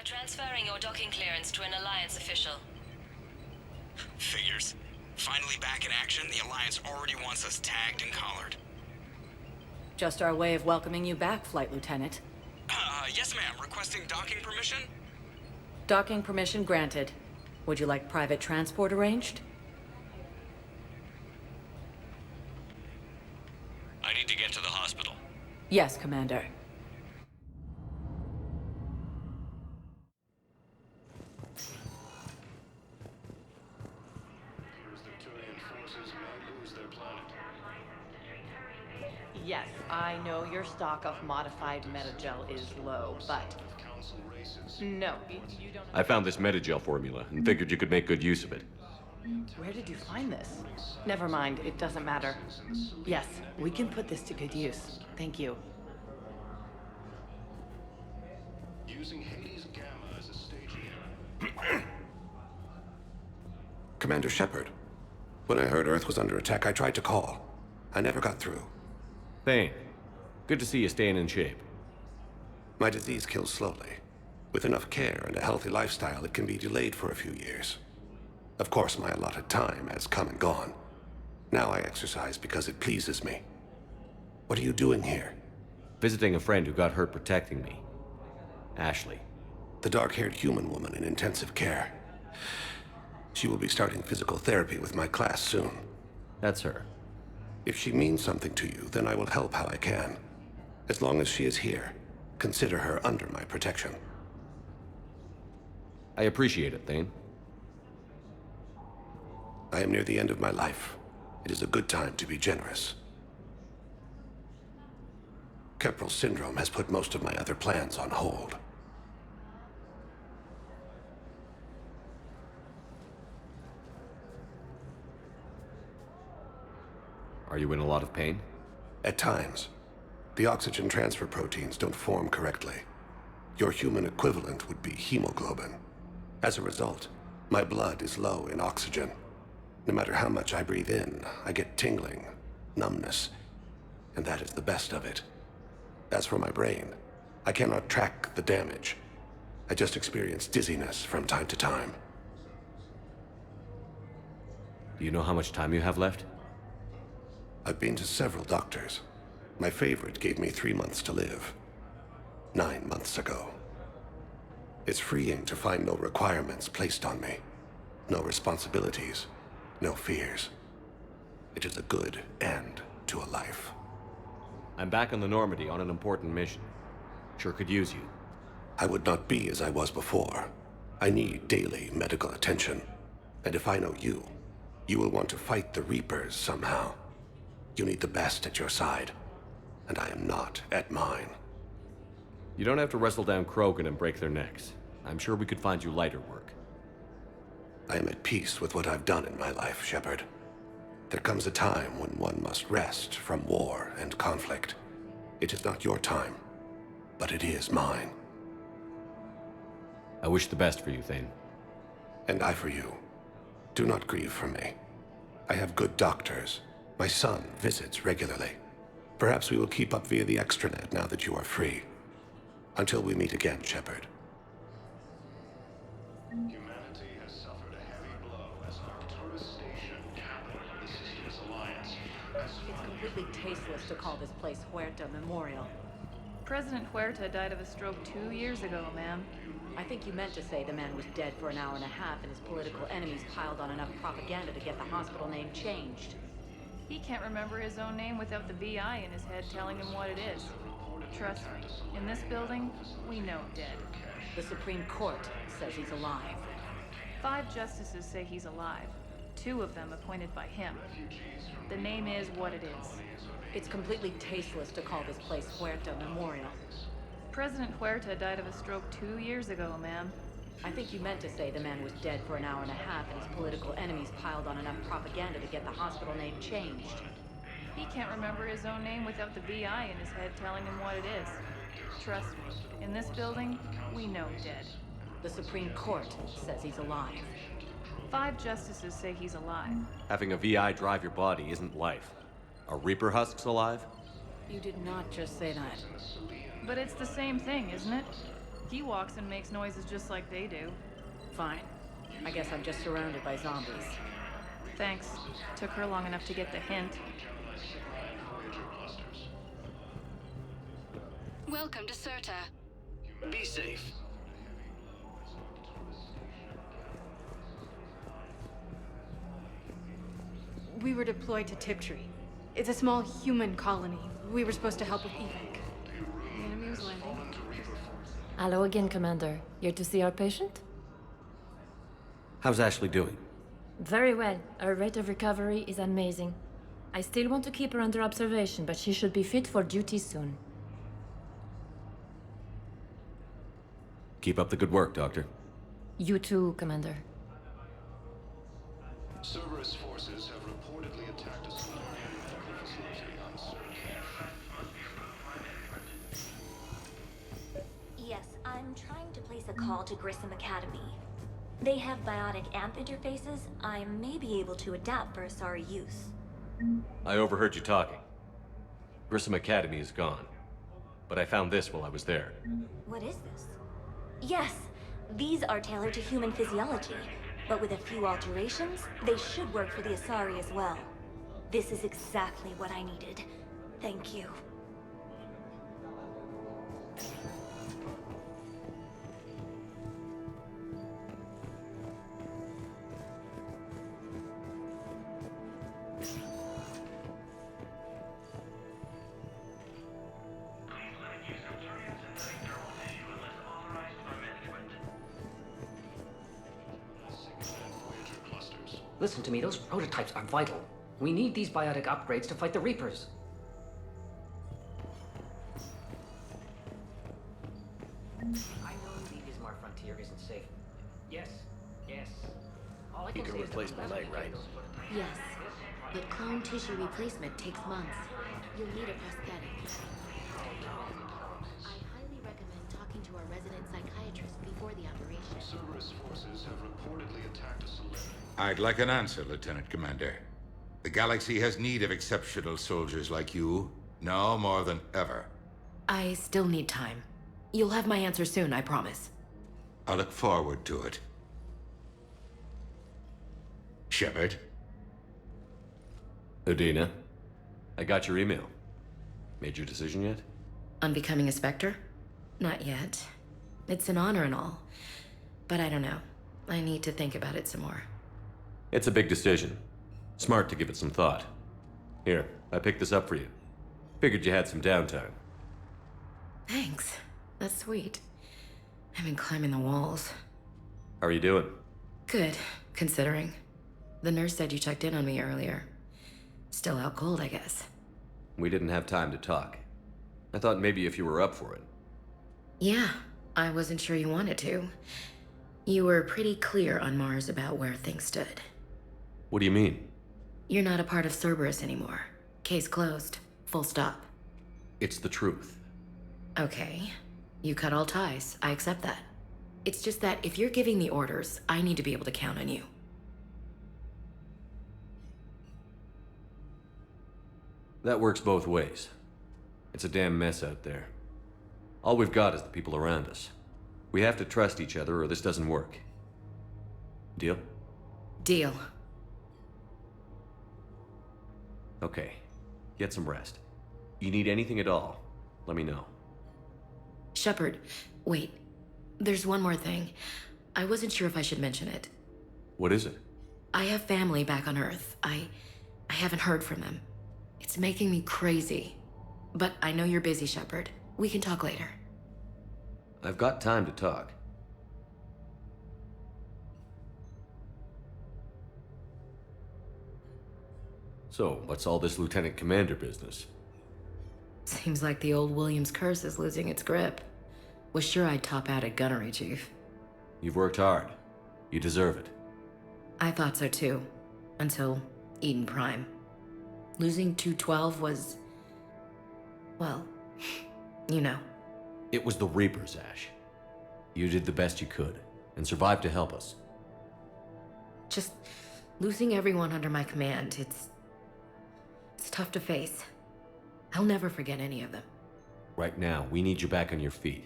Transferring your docking clearance to an Alliance official. Figures. Finally back in action, the Alliance already wants us tagged and collared. Just our way of welcoming you back, Flight Lieutenant. Yes ma'am. Requesting docking permission? Docking permission granted. Would you like private transport arranged? I need to get to the hospital. Yes, Commander. Yes, I know your stock of modified metagel is low, but... No, you don't... I found this metagel formula and figured you could make good use of it. Where did you find this? Never mind, it doesn't matter. Yes, we can put this to good use. Thank you. Using Hades Gamma as a staging. Commander Shepard. When I heard Earth was under attack, I tried to call. I never got through. Thane, good to see you staying in shape. My disease kills slowly. With enough care and a healthy lifestyle, it can be delayed for a few years. Of course, my allotted time has come and gone. Now I exercise because it pleases me. What are you doing here? Visiting a friend who got hurt protecting me. Ashley. The dark-haired human woman in intensive care. She will be starting physical therapy with my class soon. That's her. If she means something to you, then I will help how I can. As long as she is here, consider her under my protection. I appreciate it, Thane. I am near the end of my life. It is a good time to be generous. Keppel syndrome has put most of my other plans on hold. Are you in a lot of pain? At times. The oxygen transfer proteins don't form correctly. Your human equivalent would be hemoglobin. As a result, my blood is low in oxygen. No matter how much I breathe in, I get tingling, numbness, and that is the best of it. As for my brain, I cannot track the damage. I just experience dizziness from time to time. Do you know how much time you have left? I've been to several doctors. My favorite gave me 3 months to live. 9 months ago. It's freeing to find no requirements placed on me. No responsibilities. No fears. It is a good end to a life. I'm back on the Normandy on an important mission. Sure could use you. I would not be as I was before. I need daily medical attention. And if I know you, you will want to fight the Reapers somehow. You need the best at your side, and I am not at mine. You don't have to wrestle down Krogan and break their necks. I'm sure we could find you lighter work. I am at peace with what I've done in my life, Shepard. There comes a time when one must rest from war and conflict. It is not your time, but it is mine. I wish the best for you, Thane. And I for you. Do not grieve for me. I have good doctors. My son visits regularly. Perhaps we will keep up via the extranet now that you are free. Until we meet again, Shepard. Humanity has suffered a heavy blow as Arcturus Station, capital of the System's alliance, has It's completely tasteless to call this place Huerta Memorial. President Huerta died of a stroke 2 years ago, ma'am. I think you meant to say the man was dead for an hour and a half and his political enemies piled on enough propaganda to get the hospital name changed. He can't remember his own name without the VI in his head telling him what it is. Trust me, in this building, we know dead. The Supreme Court says he's alive. 5 justices say he's alive. 2 of them appointed by him. The name is what it is. It's completely tasteless to call this place Huerta Memorial. President Huerta died of a stroke 2 years ago, ma'am. I think you meant to say the man was dead for an hour and a half and his political enemies piled on enough propaganda to get the hospital name changed. He can't remember his own name without the VI in his head telling him what it is. Trust me, in this building, we know dead. The Supreme Court says he's alive. 5 justices say he's alive. Having a VI drive your body isn't life. Are Reaper husks alive? You did not just say that. But it's the same thing, isn't it? He walks and makes noises just like they do. Fine. I guess I'm just surrounded by zombies. Thanks. Took her long enough to get the hint. Welcome to Certa. Be safe. We were deployed to Tiptree. It's a small human colony. We were supposed to help with evac. The enemy was landing. Hello again, Commander. Here to see our patient? How's Ashley doing? Very well. Her rate of recovery is amazing. I still want to keep her under observation, but she should be fit for duty soon. Keep up the good work, Doctor. You too, Commander. Cerberus forces have reportedly attacked a civilian medical facility on Certa. Yes, I'm trying to place a call to Grissom Academy. They have biotic amp interfaces I may be able to adapt for Asari use. I overheard you talking. Grissom Academy is gone. But I found this while I was there. What is this? Yes, these are tailored to human physiology, but with a few alterations, they should work for the Asari as well. This is exactly what I needed. Thank you. Listen to me, those prototypes are vital. We need these biotic upgrades to fight the Reapers. I know the Ismar frontier isn't safe. Yes. All I can You can say is replace that my leg, right? Yes, but clone tissue replacement takes months. You'll need a prosthetic. I highly recommend talking to our resident psychiatrist before the operation. Cerberus forces have reportedly attacked a civilian. I'd like an answer, Lieutenant Commander. The galaxy has need of exceptional soldiers like you, now more than ever. I still need time. You'll have my answer soon, I promise. I look forward to it. Shepard? Udina, I got your email. Made your decision yet? On becoming a Spectre? Not yet. It's an honor and all. But I don't know. I need to think about it some more. It's a big decision. Smart to give it some thought. Here, I picked this up for you. Figured you had some downtime. Thanks. That's sweet. I've been climbing the walls. How are you doing? Good, considering. The nurse said you checked in on me earlier. Still out cold, I guess. We didn't have time to talk. I thought maybe if you were up for it. Yeah, I wasn't sure you wanted to. You were pretty clear on Mars about where things stood. What do you mean? You're not a part of Cerberus anymore. Case closed. Full stop. It's the truth. Okay. You cut all ties. I accept that. It's just that if you're giving the orders, I need to be able to count on you. That works both ways. It's a damn mess out there. All we've got is the people around us. We have to trust each other or this doesn't work. Deal? Deal. Okay. Get some rest. You need anything at all, let me know. Shepard, wait. There's one more thing. I wasn't sure if I should mention it. What is it? I have family back on Earth. I haven't heard from them. It's making me crazy. But I know you're busy, Shepard. We can talk later. I've got time to talk. So, what's all this Lieutenant Commander business? Seems like the old Williams curse is losing its grip. Was sure I'd top out at gunnery, Chief. You've worked hard. You deserve it. I thought so too. Until Eden Prime. Losing 212 was... well, you know. It was the Reapers, Ash. You did the best you could, and survived to help us. Just losing everyone under my command, it's tough to face. I'll never forget any of them. Right now, we need you back on your feet.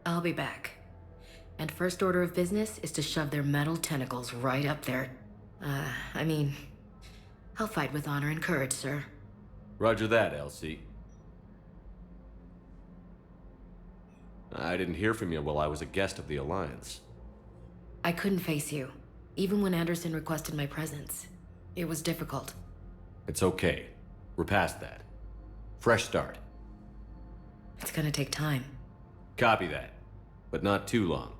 I'll be back. And first order of business is to shove their metal tentacles right up there. I mean, I'll fight with honor and courage, sir. Roger that, Elsie. I didn't hear from you while I was a guest of the Alliance. I couldn't face you, even when Anderson requested my presence. It was difficult. It's okay. We're past that. Fresh start. It's gonna take time. Copy that. But not too long.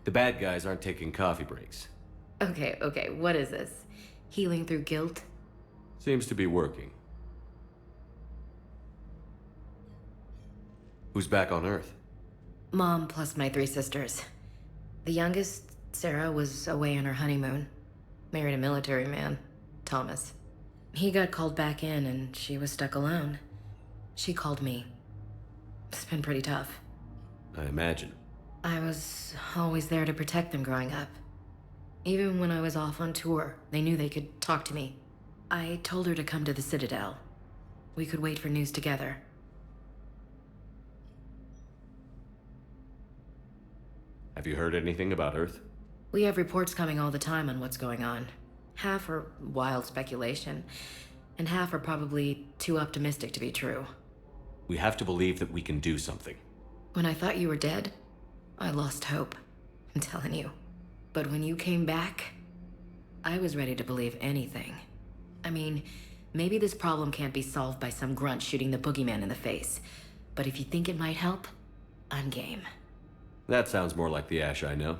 The bad guys aren't taking coffee breaks. Okay, what is this? Healing through guilt? Seems to be working. Who's back on Earth? Mom plus my 3 sisters. The youngest, Sarah, was away on her honeymoon. Married a military man, Thomas. He got called back in and she was stuck alone. She called me. It's been pretty tough. I imagine. I was always there to protect them growing up. Even when I was off on tour, they knew they could talk to me. I told her to come to the Citadel. We could wait for news together. Have you heard anything about Earth? We have reports coming all the time on what's going on. Half are wild speculation, and half are probably too optimistic to be true. We have to believe that we can do something. When I thought you were dead, I lost hope. I'm telling you. But when you came back, I was ready to believe anything. I mean, maybe this problem can't be solved by some grunt shooting the boogeyman in the face. But if you think it might help, I'm game. That sounds more like the Ash I know.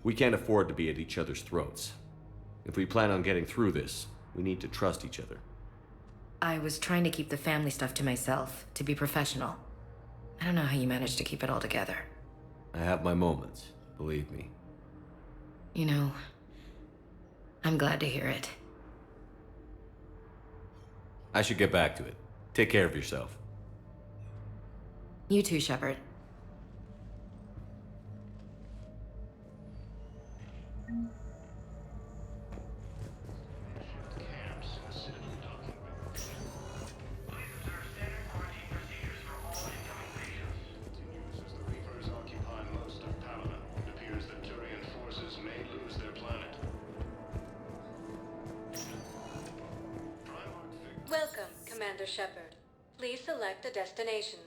We can't afford to be at each other's throats. If we plan on getting through this, we need to trust each other. I was trying to keep the family stuff to myself, to be professional. I don't know how you managed to keep it all together. I have my moments, believe me. You know, I'm glad to hear it. I should get back to it. Take care of yourself. You too, Shepard. Welcome, Commander Shepard. Please select a destination.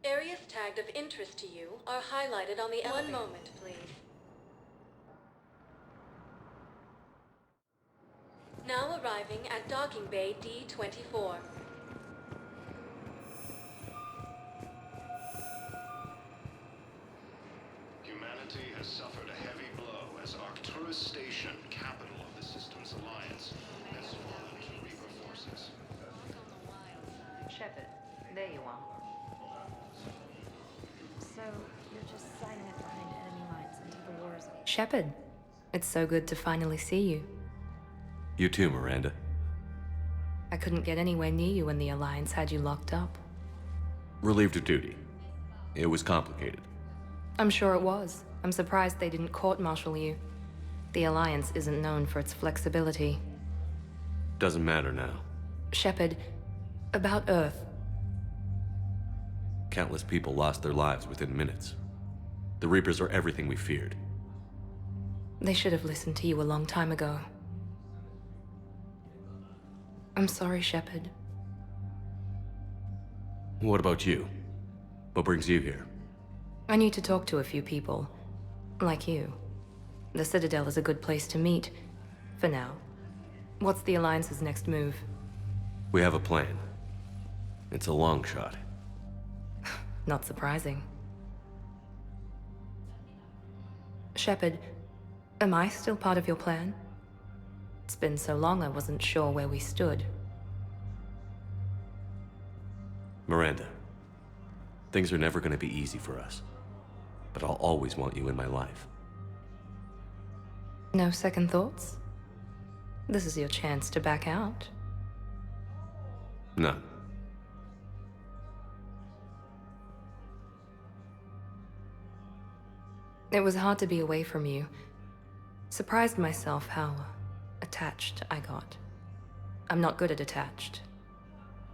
Areas tagged of interest to you are highlighted on the elevator. One moment, please. Now arriving at Docking Bay D-24. Humanity has suffered a heavy blow as Arcturus Station, capital of the system's alliance, has fallen to Reaper forces. Shepard, there you are. So, you're just signing it behind enemy lines until the war is over. Shepard, it's so good to finally see you. You too, Miranda. I couldn't get anywhere near you when the Alliance had you locked up. Relieved of duty. It was complicated. I'm sure it was. I'm surprised they didn't court-martial you. The Alliance isn't known for its flexibility. Doesn't matter now. Shepard, about Earth. Countless people lost their lives within minutes. The Reapers are everything we feared. They should have listened to you a long time ago. I'm sorry, Shepard. What about you? What brings you here? I need to talk to a few people. Like you. The Citadel is a good place to meet. For now. What's the Alliance's next move? We have a plan. It's a long shot. Not surprising. Shepard, am I still part of your plan? It's been so long I wasn't sure where we stood. Miranda, things are never going to be easy for us. But I'll always want you in my life. No second thoughts? This is your chance to back out. None. It was hard to be away from you. Surprised myself how attached I got. I'm not good at attached.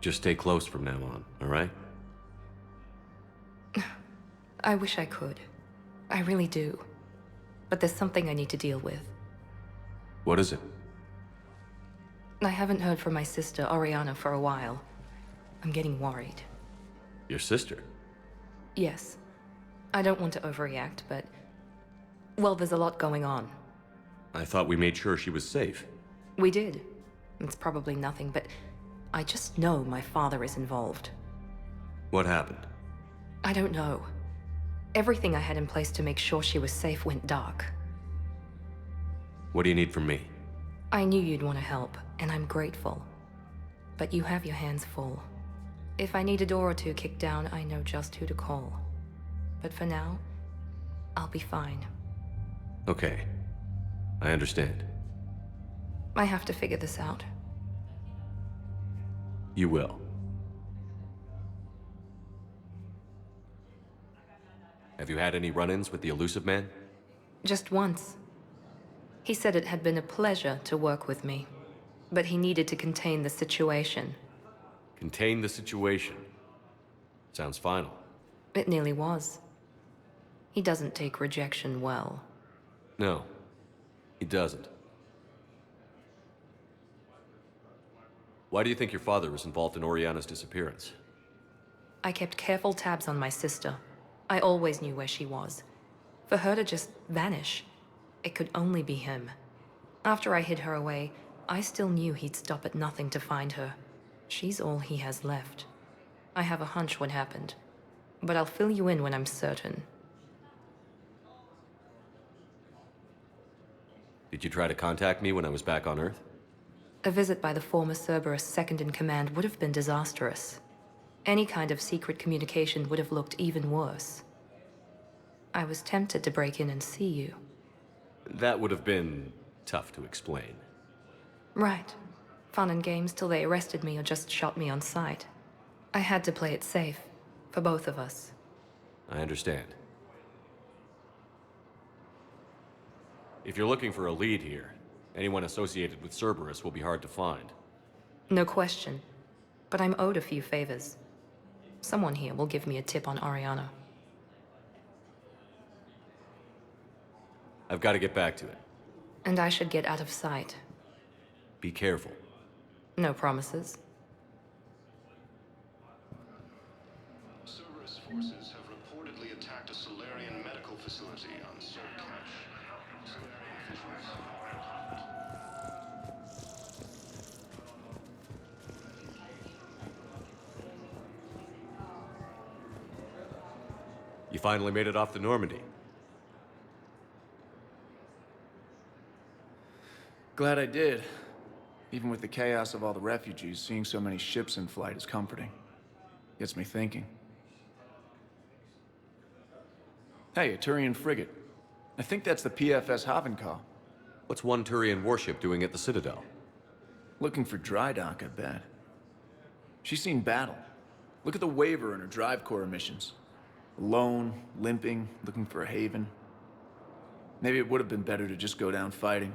Just stay close from now on, all right? I wish I could. I really do. But there's something I need to deal with. What is it? I haven't heard from my sister, Oriana, for a while. I'm getting worried. Your sister? Yes. I don't want to overreact, but... well, there's a lot going on. I thought we made sure she was safe. We did. It's probably nothing, but I just know my father is involved. What happened? I don't know. Everything I had in place to make sure she was safe went dark. What do you need from me? I knew you'd want to help, and I'm grateful. But you have your hands full. If I need a door or two kicked down, I know just who to call. But for now, I'll be fine. Okay. I understand. I have to figure this out. You will. Have you had any run-ins with the elusive man? Just once. He said it had been a pleasure to work with me, but he needed to contain the situation. Contain the situation. Sounds final. It nearly was. He doesn't take rejection well. No, he doesn't. Why do you think your father was involved in Oriana's disappearance? I kept careful tabs on my sister. I always knew where she was. For her to just vanish, it could only be him. After I hid her away, I still knew he'd stop at nothing to find her. She's all he has left. I have a hunch what happened, but I'll fill you in when I'm certain. Did you try to contact me when I was back on Earth? A visit by the former Cerberus second-in-command would have been disastrous. Any kind of secret communication would have looked even worse. I was tempted to break in and see you. That would have been tough to explain. Right. Fun and games till they arrested me or just shot me on sight. I had to play it safe, for both of us. I understand. If you're looking for a lead here, anyone associated with Cerberus will be hard to find. No question. But I'm owed a few favors. Someone here will give me a tip on Oriana. I've got to get back to it. And I should get out of sight. Be careful. No promises. Cerberus forces have reportedly attacked a Solarian medical facility on Cercash. Solarian officials. You finally made it off the Normandy. Glad I did. Even with the chaos of all the refugees, seeing so many ships in flight is comforting. Gets me thinking. Hey, a Turian frigate. I think that's the PFS Havenkaw. What's one Turian warship doing at the Citadel? Looking for dry dock, I bet. She's seen battle. Look at the waiver in her drive core emissions. Alone, limping, looking for a haven. Maybe it would have been better to just go down fighting,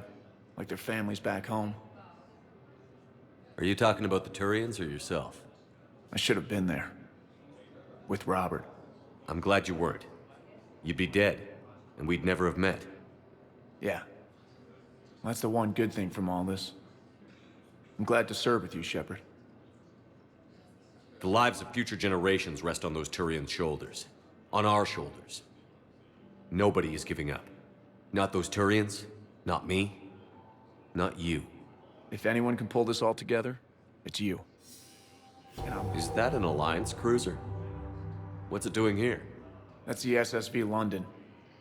like their families back home. Are you talking about the Turians or yourself? I should have been there. With Robert. I'm glad you weren't. You'd be dead, and we'd never have met. Yeah. That's the one good thing from all this. I'm glad to serve with you, Shepard. The lives of future generations rest on those Turians' shoulders. On our shoulders. Nobody is giving up. Not those Turians, not me, not you. If anyone can pull this all together, it's you. Is that an Alliance cruiser? What's it doing here? That's the SSV London.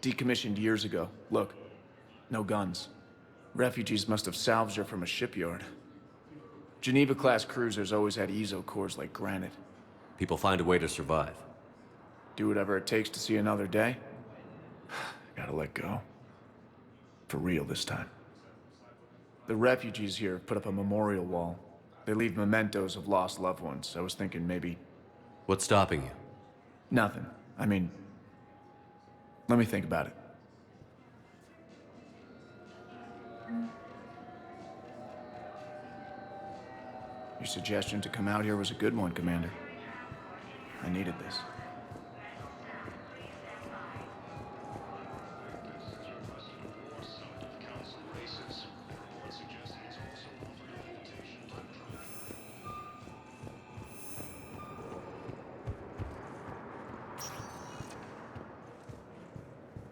Decommissioned years ago. Look, no guns. Refugees must have salvaged her from a shipyard. Geneva-class cruisers always had ESO cores like granite. People find a way to survive. Do whatever it takes to see another day. Gotta let go. For real this time. The refugees here have put up a memorial wall. They leave mementos of lost loved ones. I was thinking maybe... What's stopping you? Nothing. I mean... Let me think about it. Your suggestion to come out here was a good one, Commander. I needed this.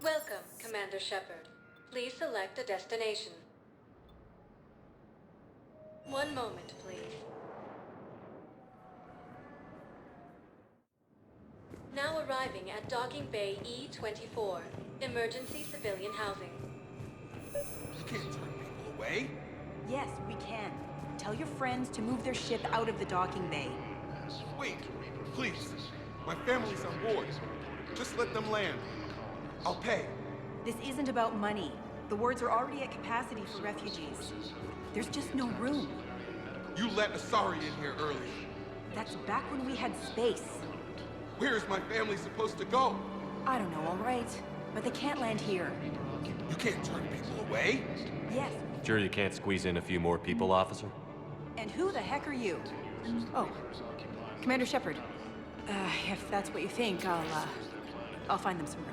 Welcome, Commander Shepard. Please select a destination. One moment, please. Now arriving at Docking Bay E-24, emergency civilian housing. You can't turn people away. Yes, we can. Tell your friends to move their ship out of the docking bay. Wait, please. My family's on board. Just let them land. I'll pay. This isn't about money. The wards are already at capacity for refugees. There's just no room. You let Asari in here earlier. That's back when we had space. Where is my family supposed to go? I don't know, all right. But they can't land here. You can't turn people away. Yes. Sure you can't squeeze in a few more people, officer? And who the heck are you? Oh, Commander Shepard. If that's what you think, I'll find them some room.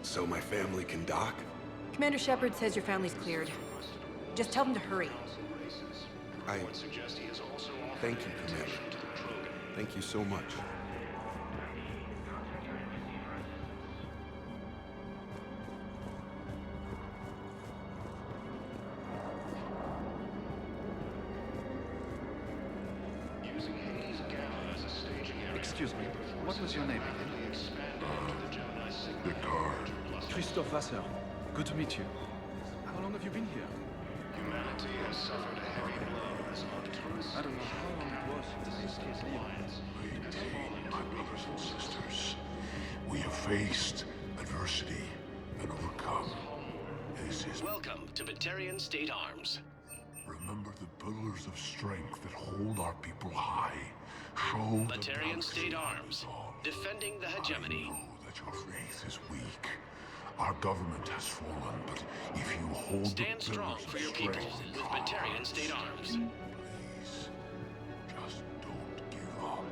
So my family can dock? Commander Shepard says your family's cleared. Just tell them to hurry. Thank you, Commander. Thank you so much. Excuse me, what was your name again? Christophe Vasseur. Good to meet you. How long have you been here? Humanity has suffered a heavy blow as Arcturus... I don't know how long it was since this alliance. My brothers and sisters, we have faced adversity and overcome. This is... Welcome to Batarian State Arms. Remember the pillars of strength that hold our people high. Show Batarian State Arms, defending the hegemony. I know that your faith is weak. Our government has fallen, but if you hold Stand strong for your people with Batarian State Arms. Please, just don't give up.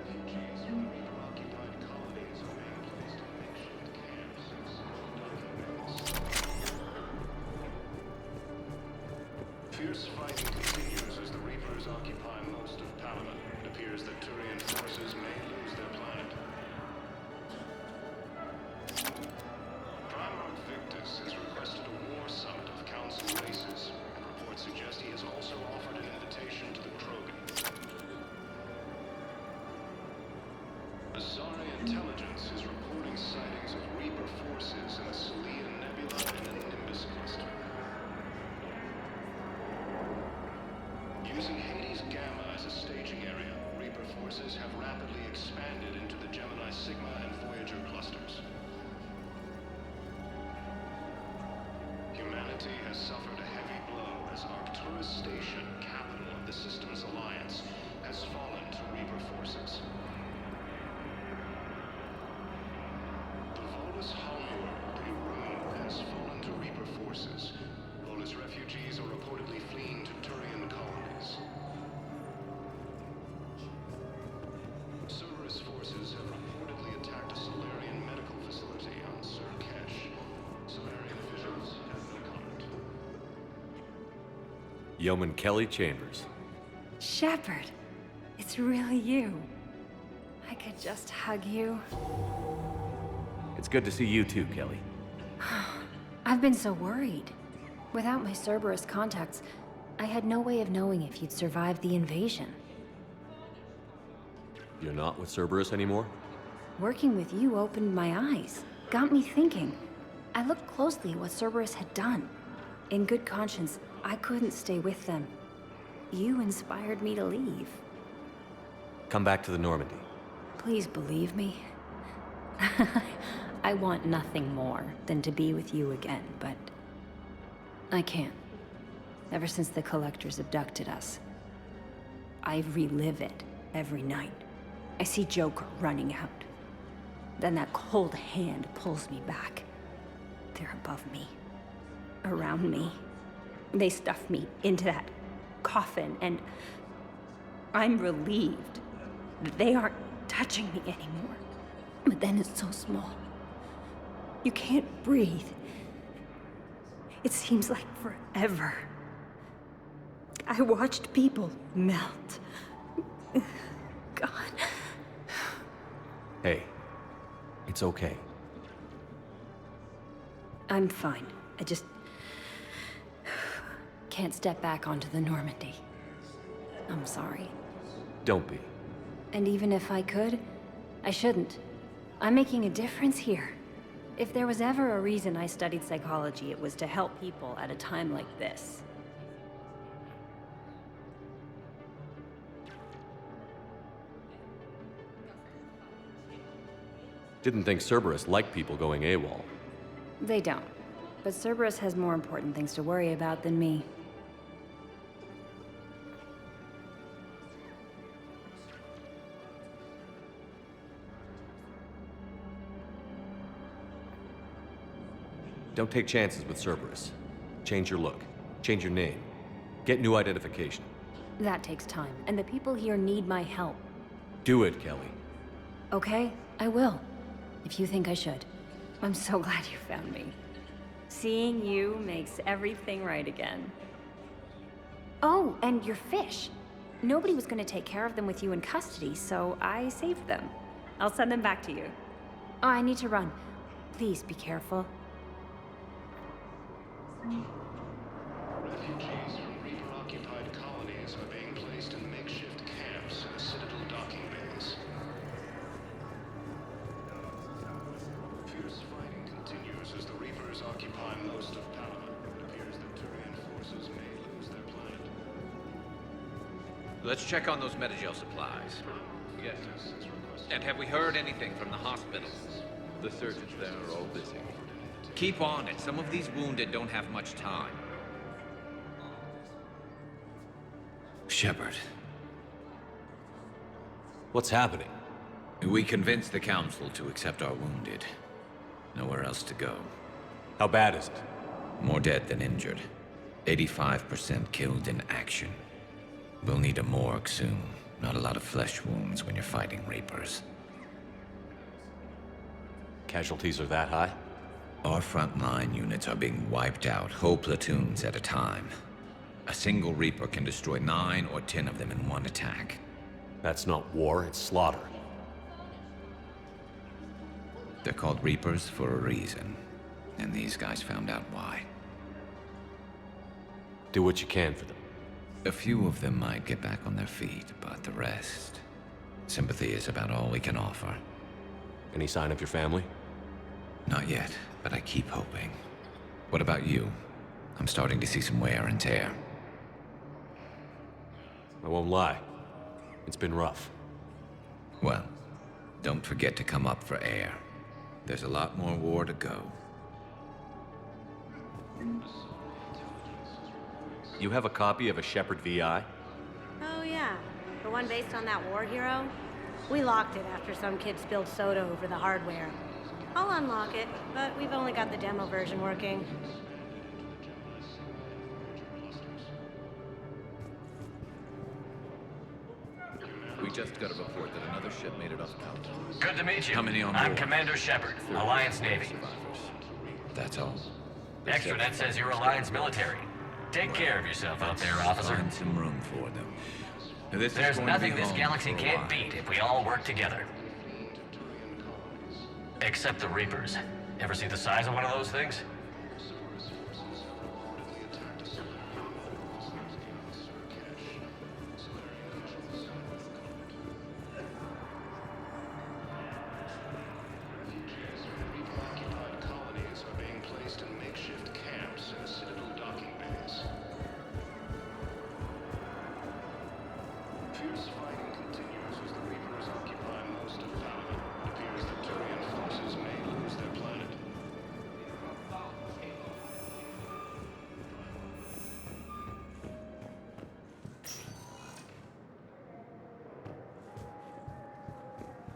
Fierce fighting continues as the Reapers occupy most of Panama. It appears that Turian forces may lose their planet. Primarch Victus has requested a war summit of Council races. Reports suggest he has also offered an invitation to the Krogan. Asari intelligence is reporting sightings of Reaper forces in the Salian Nebula and the Nimbus cluster. Using Hades Gamma as a staging area, Reaper forces have rapidly expanded into the Gemini Sigma and Voyager clusters. Humanity has suffered a heavy blow as Arcturus Station, capital of the Systems Alliance, has fallen to Reaper forces. The Volus homeworld, Irun, has fallen to Reaper forces. Volus refugees are reportedly fleeing to Turian colonies. Cerberus forces have reportedly attacked a Solarian medical facility on Sir Kesh. Solarian officials have no comment. Yeoman Kelly Chambers. Shepard, it's really you. I could just hug you. It's good to see you too, Kelly. I've been so worried. Without my Cerberus contacts, I had no way of knowing if you'd survived the invasion. You're not with Cerberus anymore? Working with you opened my eyes, got me thinking. I looked closely at what Cerberus had done. In good conscience, I couldn't stay with them. You inspired me to leave. Come back to the Normandy. Please believe me. I want nothing more than to be with you again, but I can't. Ever since the Collectors abducted us, I relive it every night. I see Joker running out. Then that cold hand pulls me back. They're above me, around me. They stuff me into that coffin, and I'm relieved that they aren't touching me anymore. But then it's so small. You can't breathe. It seems like forever. I watched people melt. God. Hey, it's okay. I'm fine. I just can't step back onto the Normandy. I'm sorry. Don't be. And even if I could, I shouldn't. I'm making a difference here. If there was ever a reason I studied psychology, it was to help people at a time like this. Didn't think Cerberus liked people going AWOL. They don't. But Cerberus has more important things to worry about than me. Don't take chances with Cerberus. Change your look. Change your name. Get new identification. That takes time, and the people here need my help. Do it, Kelly. Okay, I will. If you think I should. I'm so glad you found me. Seeing you makes everything right again. Oh, and your fish. Nobody was going to take care of them with you in custody, so I saved them. I'll send them back to you. Oh, I need to run. Please be careful. Refugees from Reaper-occupied colonies are being placed in makeshift camps in Citadel docking bays. Fierce fighting continues as the Reapers occupy most of Panama. It appears that Turian forces may lose their planet. Let's check on those Metagel supplies. Yes. And have we heard anything from the hospital? The surgeons there are all busy. Keep on it. Some of these wounded don't have much time. Shepard. What's happening? We convinced the Council to accept our wounded. Nowhere else to go. How bad is it? More dead than injured. 85% killed in action. We'll need a morgue soon. Not a lot of flesh wounds when you're fighting Reapers. Casualties are that high? Our frontline units are being wiped out, whole platoons at a time. A single Reaper can destroy 9 or 10 of them in one attack. That's not war, it's slaughter. They're called Reapers for a reason, and these guys found out why. Do what you can for them. A few of them might get back on their feet, but the rest... sympathy is about all we can offer. Any sign of your family? Not yet, but I keep hoping. What about you? I'm starting to see some wear and tear. I won't lie. It's been rough. Well, don't forget to come up for air. There's a lot more war to go. You have a copy of a Shepard VI? Oh yeah, the one based on that war hero? We locked it after some kid spilled soda over the hardware. I'll unlock it, but we've only got the demo version working. We just got a report that another ship made it off Calton. Good to meet you. How many on I'm board? Commander Shepard, Alliance Navy. That's all. Extranet says you're Alliance military. Take care of yourself out there, officer. Find some room for them. There's nothing this galaxy can't beat if we all work together. Except the Reapers. Ever see the size of one of those things?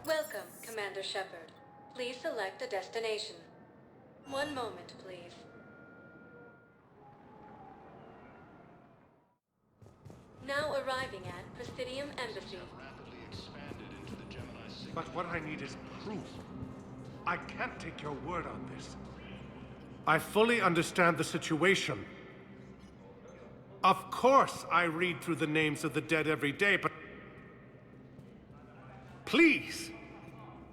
Welcome, Commander Shepard. Please select a destination. One moment, please. Now arriving at Presidium Embassy. But what I need is proof. I can't take your word on this. I fully understand the situation. Of course I read through the names of the dead every day, but... Please!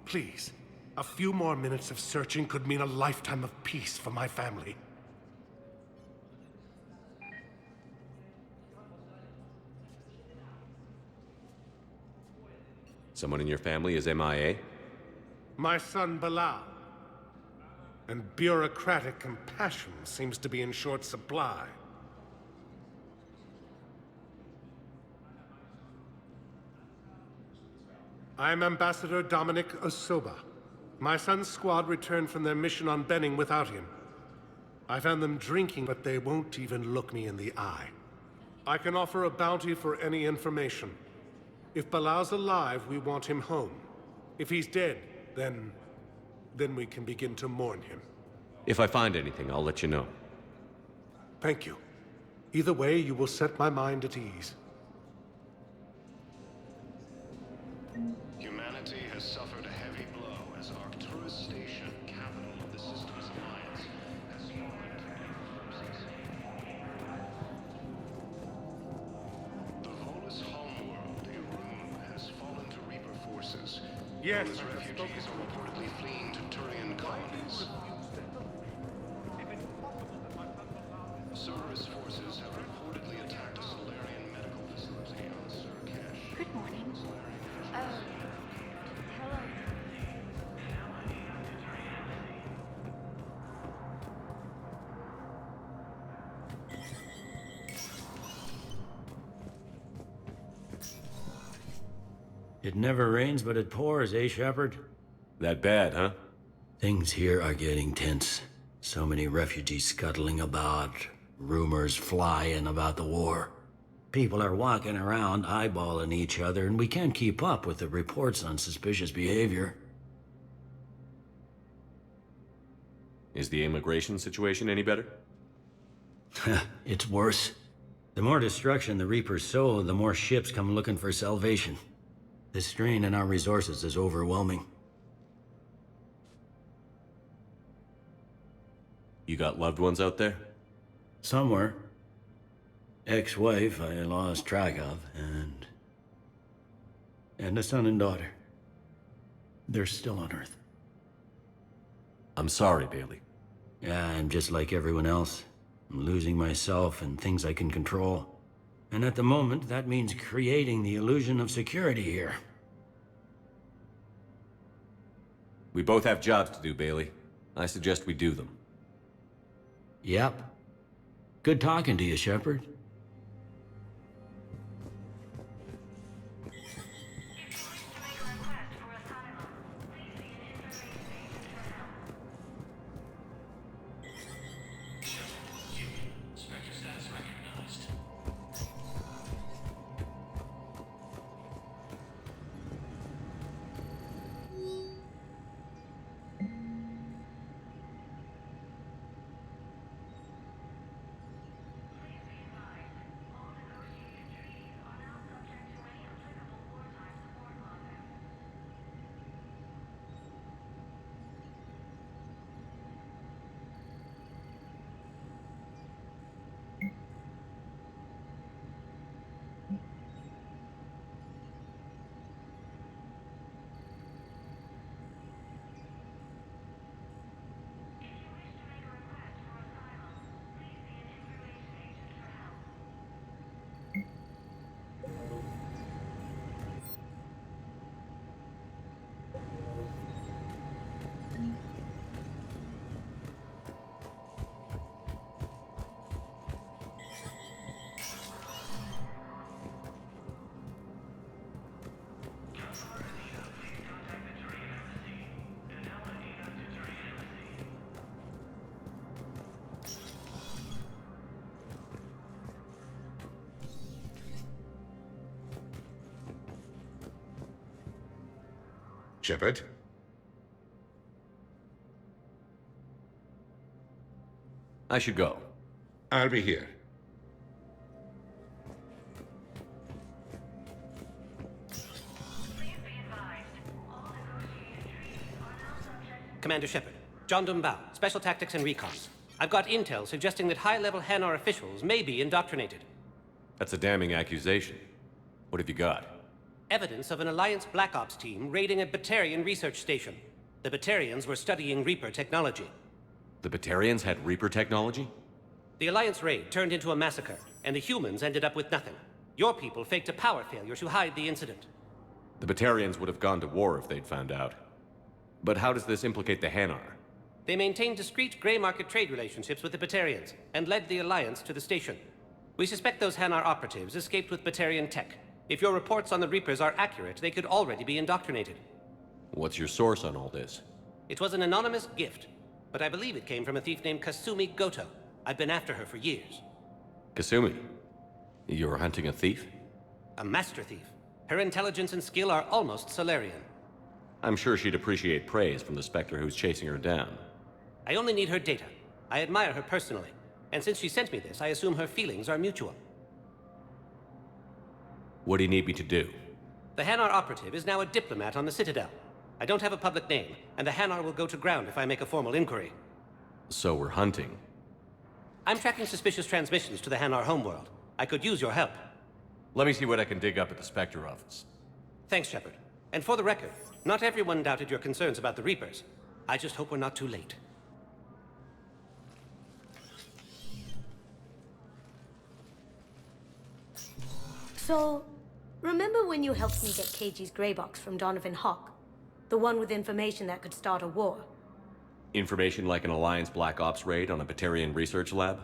Please. A few more minutes of searching could mean a lifetime of peace for my family. Someone in your family is MIA? My son Bilal. And bureaucratic compassion seems to be in short supply. I'm Ambassador Dominic Osoba. My son's squad returned from their mission on Benning without him. I found them drinking, but they won't even look me in the eye. I can offer a bounty for any information. If Bilal's alive, we want him home. If he's dead, then we can begin to mourn him. If I find anything, I'll let you know. Thank you. Either way, you will set my mind at ease. Humanity has suffered a heavy blow as Arcturus Station, capital of the system's alliance, has fallen to Reaper forces. The Volus homeworld, Irun, has fallen to Reaper forces. Yes, Volus refugees are reportedly fleeing to Turian colonies. Cerberus forces have reportedly attacked a Solarian medical facility on Surcash. Good morning. Hello. It never rains, but it pours, eh, Shepard? That bad, huh? Things here are getting tense. So many refugees scuttling about, rumors flying about the war. People are walking around eyeballing each other, and we can't keep up with the reports on suspicious behavior. Is the immigration situation any better? It's worse. The more destruction the Reapers sow, the more ships come looking for salvation. The strain on our resources is overwhelming. You got loved ones out there? Somewhere. Ex-wife I lost track of, and a son and daughter. They're still on Earth. I'm sorry, Bailey. Yeah, I'm just like everyone else. I'm losing myself and things I can control. And at the moment, that means creating the illusion of security here. We both have jobs to do, Bailey. I suggest we do them. Yep. Good talking to you, Shepard. Shepard? I should go. I'll be here. Commander Shepard, John Dumbao, Special Tactics and Recon. I've got intel suggesting that high-level Hanar officials may be indoctrinated. That's a damning accusation. What have you got? Evidence of an Alliance Black Ops team raiding a Batarian research station. The Batarians were studying Reaper technology. The Batarians had Reaper technology? The Alliance raid turned into a massacre, and the humans ended up with nothing. Your people faked a power failure to hide the incident. The Batarians would have gone to war if they'd found out. But how does this implicate the Hanar? They maintained discreet gray market trade relationships with the Batarians, and led the Alliance to the station. We suspect those Hanar operatives escaped with Batarian tech. If your reports on the Reapers are accurate, they could already be indoctrinated. What's your source on all this? It was an anonymous gift, but I believe it came from a thief named Kasumi Goto. I've been after her for years. Kasumi? You're hunting a thief? A master thief. Her intelligence and skill are almost Solarian. I'm sure she'd appreciate praise from the Spectre who's chasing her down. I only need her data. I admire her personally. And since she sent me this, I assume her feelings are mutual. What do you need me to do? The Hanar operative is now a diplomat on the Citadel. I don't have a public name, and the Hanar will go to ground if I make a formal inquiry. So we're hunting. I'm tracking suspicious transmissions to the Hanar homeworld. I could use your help. Let me see what I can dig up at the Spectre office. Thanks, Shepard. And for the record, not everyone doubted your concerns about the Reapers. I just hope we're not too late. So, remember when you helped me get KG's grey box from Donovan Hawk? The one with information that could start a war? Information like an Alliance Black Ops raid on a Batarian research lab?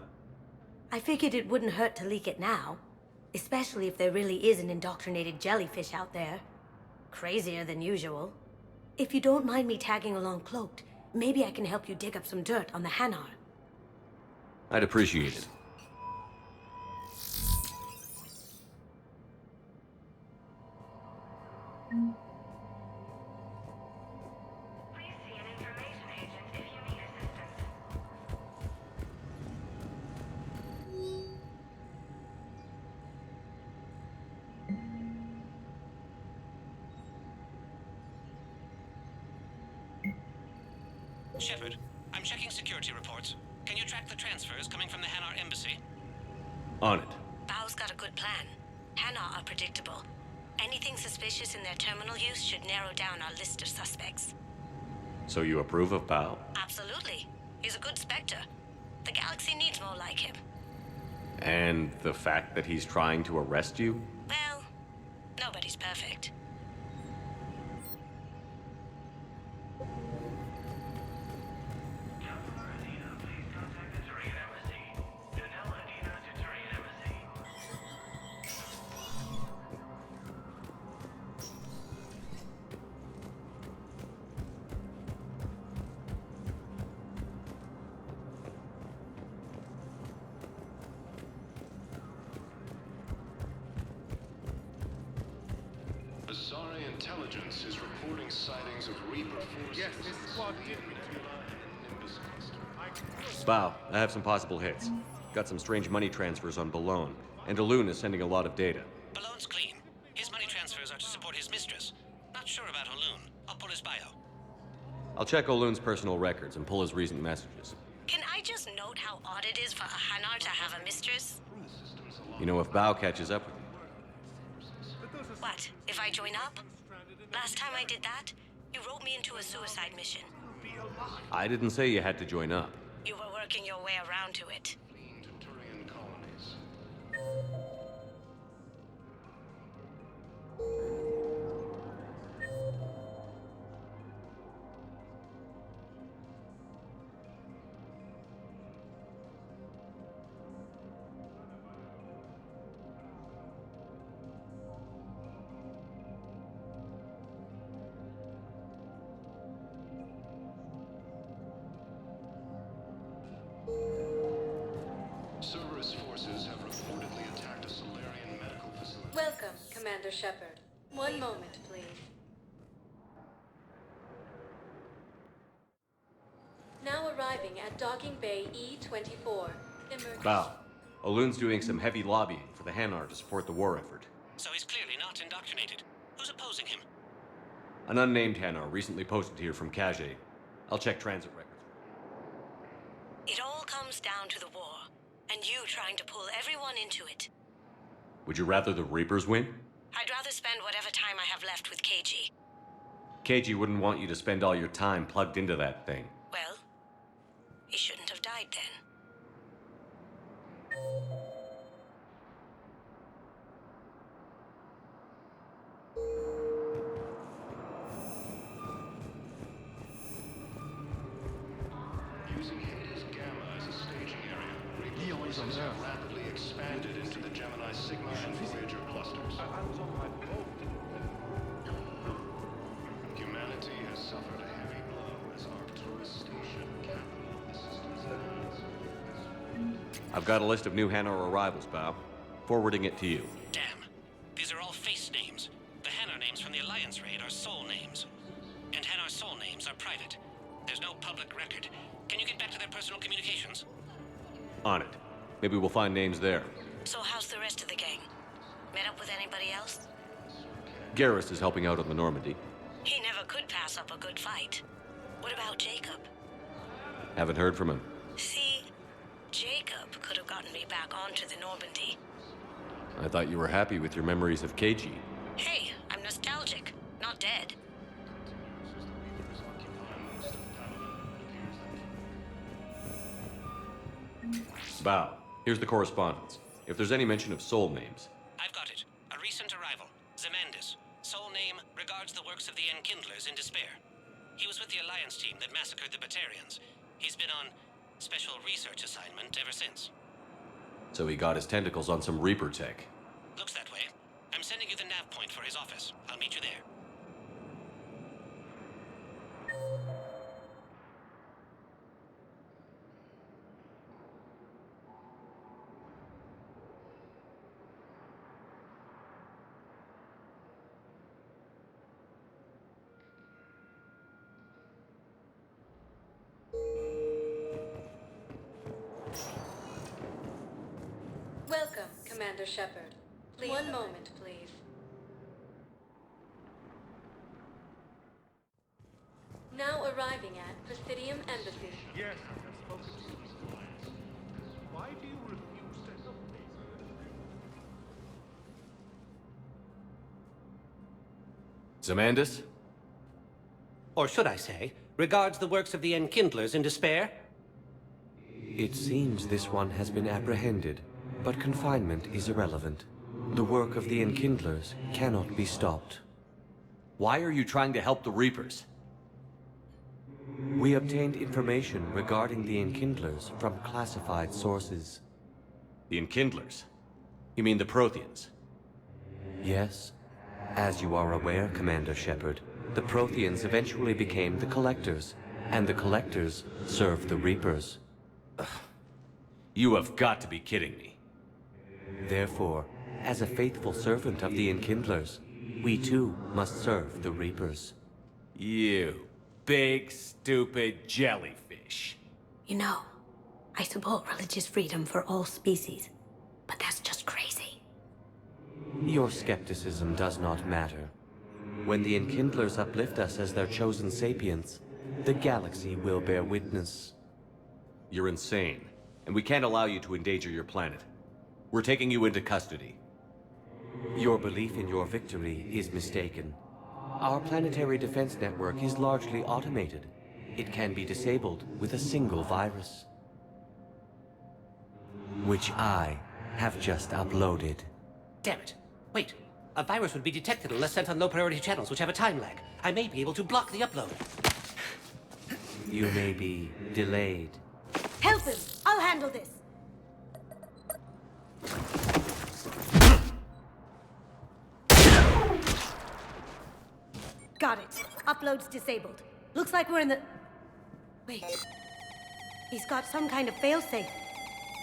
I figured it wouldn't hurt to leak it now. Especially if there really is an indoctrinated jellyfish out there. Crazier than usual. If you don't mind me tagging along cloaked, maybe I can help you dig up some dirt on the Hanar. I'd appreciate it. Shepard, I'm checking security reports. Can you track the transfers coming from the Hanar embassy? On it. Bao's got a good plan. Hanar are predictable. Anything suspicious in their terminal use should narrow down our list of suspects. So you approve of Bao? Absolutely. He's a good Spectre. The galaxy needs more like him. And the fact that he's trying to arrest you? Well, nobody's perfect. Intelligence is reporting sightings of Reaper forces. Yes, this squad did reach Bao, I have some possible hits. Got some strange money transfers on Balone, and Alun is sending a lot of data. Balone's clean. His money transfers are to support his mistress. Not sure about Alun. I'll pull his bio. I'll check Olun's personal records and pull his recent messages. Can I just note how odd it is for a Hanar to have a mistress? You know, if Bao catches up with you. What, if I join up? Last time I did that, you wrote me into a suicide mission. I didn't say you had to join up. You were working your way around to it. Cerberus forces have reportedly attacked a Solarian medical facility. Welcome, Commander Shepard. One moment, please. arriving at docking bay E24. Emergency. Bow. Olun's doing some heavy lobbying for the Hanar to support the war effort. So he's clearly not indoctrinated. Who's opposing him? An unnamed Hanar recently posted here from Kage. I'll check transit records. It all comes down to the war, and you trying to pull everyone into it. Would you rather the Reapers win? I'd rather spend whatever time I have left with KG. KG wouldn't want you to spend all your time plugged into that thing. Well, he shouldn't have died then. Using Hades Gamma as a staging area, Reaper forces have rapidly expanded into the Gemini Sigma and Voyager clusters. Humanity has suffered a heavy blow as Arcturus Station, capital of the system's I've got a list of new Hanar arrivals, Bow. Forwarding it to you. Damn. These are all face names. The Hanar names from the Alliance raid are soul names. And Hanar soul names are private. There's no public record. Can you get back to their personal communications? On it. Maybe we'll find names there. So how's the rest of the gang? Met up with anybody else? Garrus is helping out on the Normandy. He never could pass up a good fight. What about Jacob? Haven't heard from him. See, Jacob could have gotten me back onto the Normandy. I thought you were happy with your memories of KG. Hey, I'm nostalgic, not dead. Bow. Here's the correspondence. If there's any mention of soul names. I've got it. A recent arrival. Zemandis. Soul name regards the works of the Enkindlers in despair. He was with the Alliance team that massacred the Batarians. He's been on special research assignment ever since. So he got his tentacles on some Reaper tech. Looks that way. I'm sending you the nav point for his office. I'll meet you there. Welcome, Commander Shepard. Please. One moment, please. Now arriving at Presidium Embassy. Yes, I've spoken to you. Why do you refuse to help me? Zemandis? Or should I say, regards the works of the Enkindlers in despair? It seems this one has been apprehended, but confinement is irrelevant. The work of the Enkindlers cannot be stopped. Why are you trying to help the Reapers? We obtained information regarding the Enkindlers from classified sources. The Enkindlers? You mean the Protheans? Yes. As you are aware, Commander Shepard, the Protheans eventually became the Collectors, and the Collectors served the Reapers. You have got to be kidding me. Therefore, as a faithful servant of the Enkindlers, we too must serve the Reapers. You big, stupid jellyfish. You know, I support religious freedom for all species, but that's just crazy. Your skepticism does not matter. When the Enkindlers uplift us as their chosen sapients, the galaxy will bear witness. You're insane, and we can't allow you to endanger your planet. We're taking you into custody. Your belief in your victory is mistaken. Our planetary defense network is largely automated. It can be disabled with a single virus, which I have just uploaded. Damn it. Wait. A virus would be detected unless sent on low-priority channels, which have a time lag. I may be able to block the upload. You may be delayed. Help him! I'll handle this! Got it. Upload's disabled. Looks like we're in the... Wait. He's got some kind of failsafe.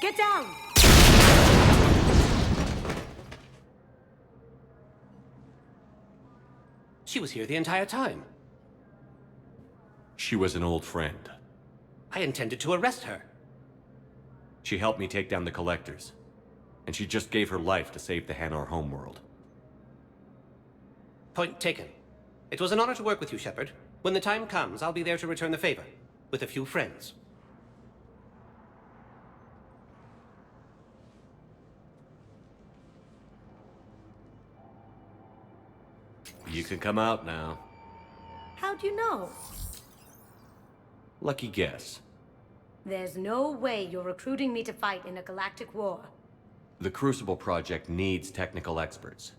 Get down! She was here the entire time. She was an old friend. I intended to arrest her. She helped me take down the Collectors. And she just gave her life to save the Hanar homeworld. Point taken. It was an honor to work with you, Shepard. When the time comes, I'll be there to return the favor. With a few friends. You can come out now. How'd you know? Lucky guess. There's no way you're recruiting me to fight in a galactic war. The Crucible Project needs technical experts.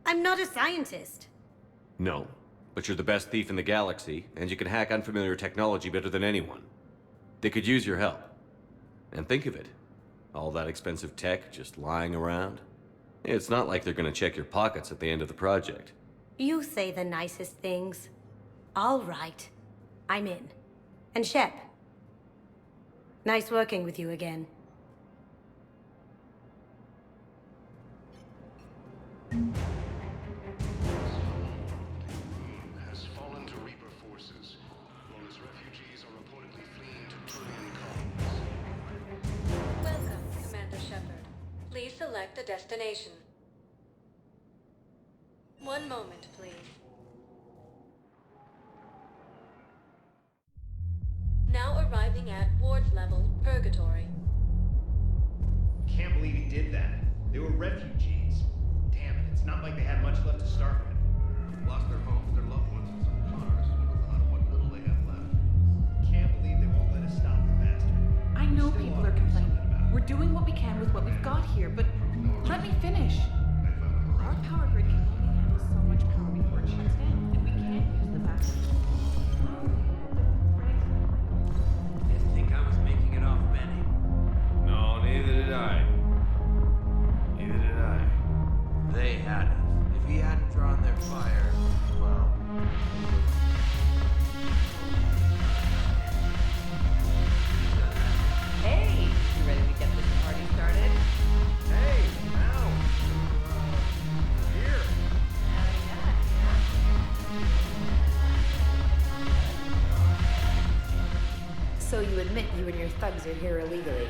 I'm not a scientist. No, but you're the best thief in the galaxy, and you can hack unfamiliar technology better than anyone. They could use your help. And think of it. All that expensive tech just lying around. It's not like they're gonna check your pockets at the end of the project. You say the nicest things. All right. I'm in. And Shep. Nice working with you again. Has fallen to Reaper forces. Bonus refugees are reportedly fleeing to Turian colonies. Welcome, Commander Shepard. Please select a destination. One moment, please. Now arriving at Ward's level, Purgatory. Can't believe he did that. They were refugees. Damn it, it's not like they had much left to start with. Lost their homes, their loved ones, and some cars. On what little they have left. Can't believe they won't let us stop the bastard. I know people are complaining. We're doing what we can with what we've got here, but let me finish. Our power grid can only handle so much power before it shuts down, and we can't use the backup. Didn't think I was making it off, Benny. No, neither did I. Neither did I. They had us. If he hadn't drawn their fire, well... Hey, you ready to get this party started? Hey, now! Here! So you admit you and your thugs are here illegally?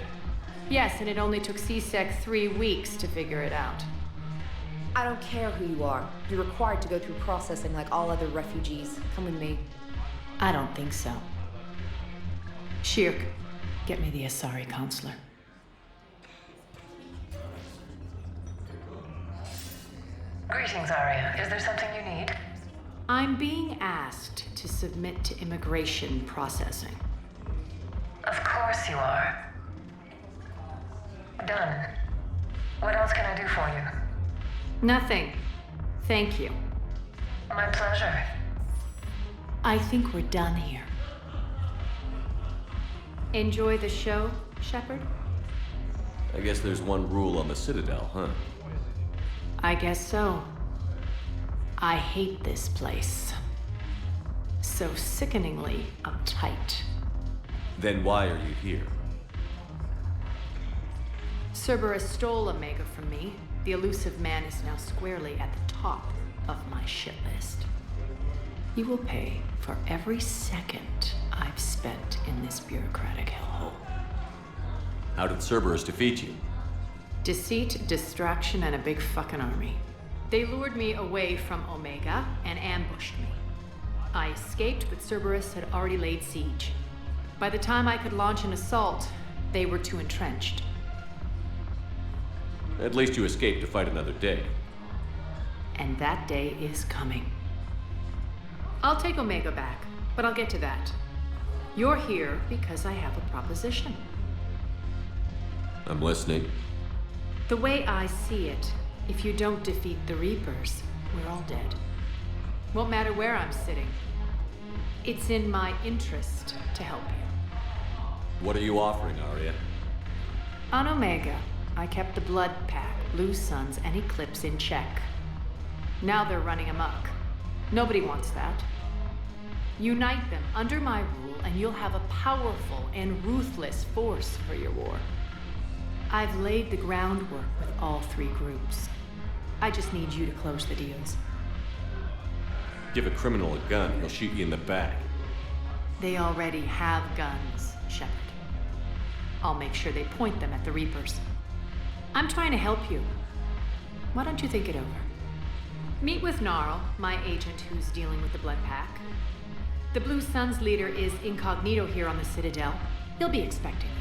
Yes, and it only took CSEC 3 weeks to figure it out. I don't care who you are. You're required to go through processing like all other refugees. Come with me. I don't think so. Shirk, get me the Asari counselor. Greetings, Arya. Is there something you need? I'm being asked to submit to immigration processing. Of course you are. Done. What else can I do for you? Nothing. Thank you. My pleasure. I think we're done here. Enjoy the show, Shepard? I guess there's one rule on the Citadel, huh? I guess so. I hate this place. So sickeningly uptight. Then why are you here? Cerberus stole Omega from me. The elusive man is now squarely at the top of my shit list. You will pay for every second I've spent in this bureaucratic hellhole. How did Cerberus defeat you? Deceit, distraction, and a big fucking army. They lured me away from Omega and ambushed me. I escaped, but Cerberus had already laid siege. By the time I could launch an assault, they were too entrenched. At least you escaped to fight another day. And that day is coming. I'll take Omega back, but I'll get to that. You're here because I have a proposition. I'm listening. The way I see it, if you don't defeat the Reapers, we're all dead. Won't matter where I'm sitting. It's in my interest to help you. What are you offering, Arya? On Omega, I kept the Blood Pack, Blue Suns, and Eclipse in check. Now they're running amok. Nobody wants that. Unite them under my rule, and you'll have a powerful and ruthless force for your war. I've laid the groundwork with all 3 groups. I just need you to close the deals. Give a criminal a gun, he'll shoot you in the back. They already have guns. Shepard. I'll make sure they point them at the Reapers. I'm trying to help you. Why don't you think it over? Meet with Gnarl, my agent who's dealing with the Blood Pack. The Blue Suns leader is incognito here on the Citadel. He'll be expecting you.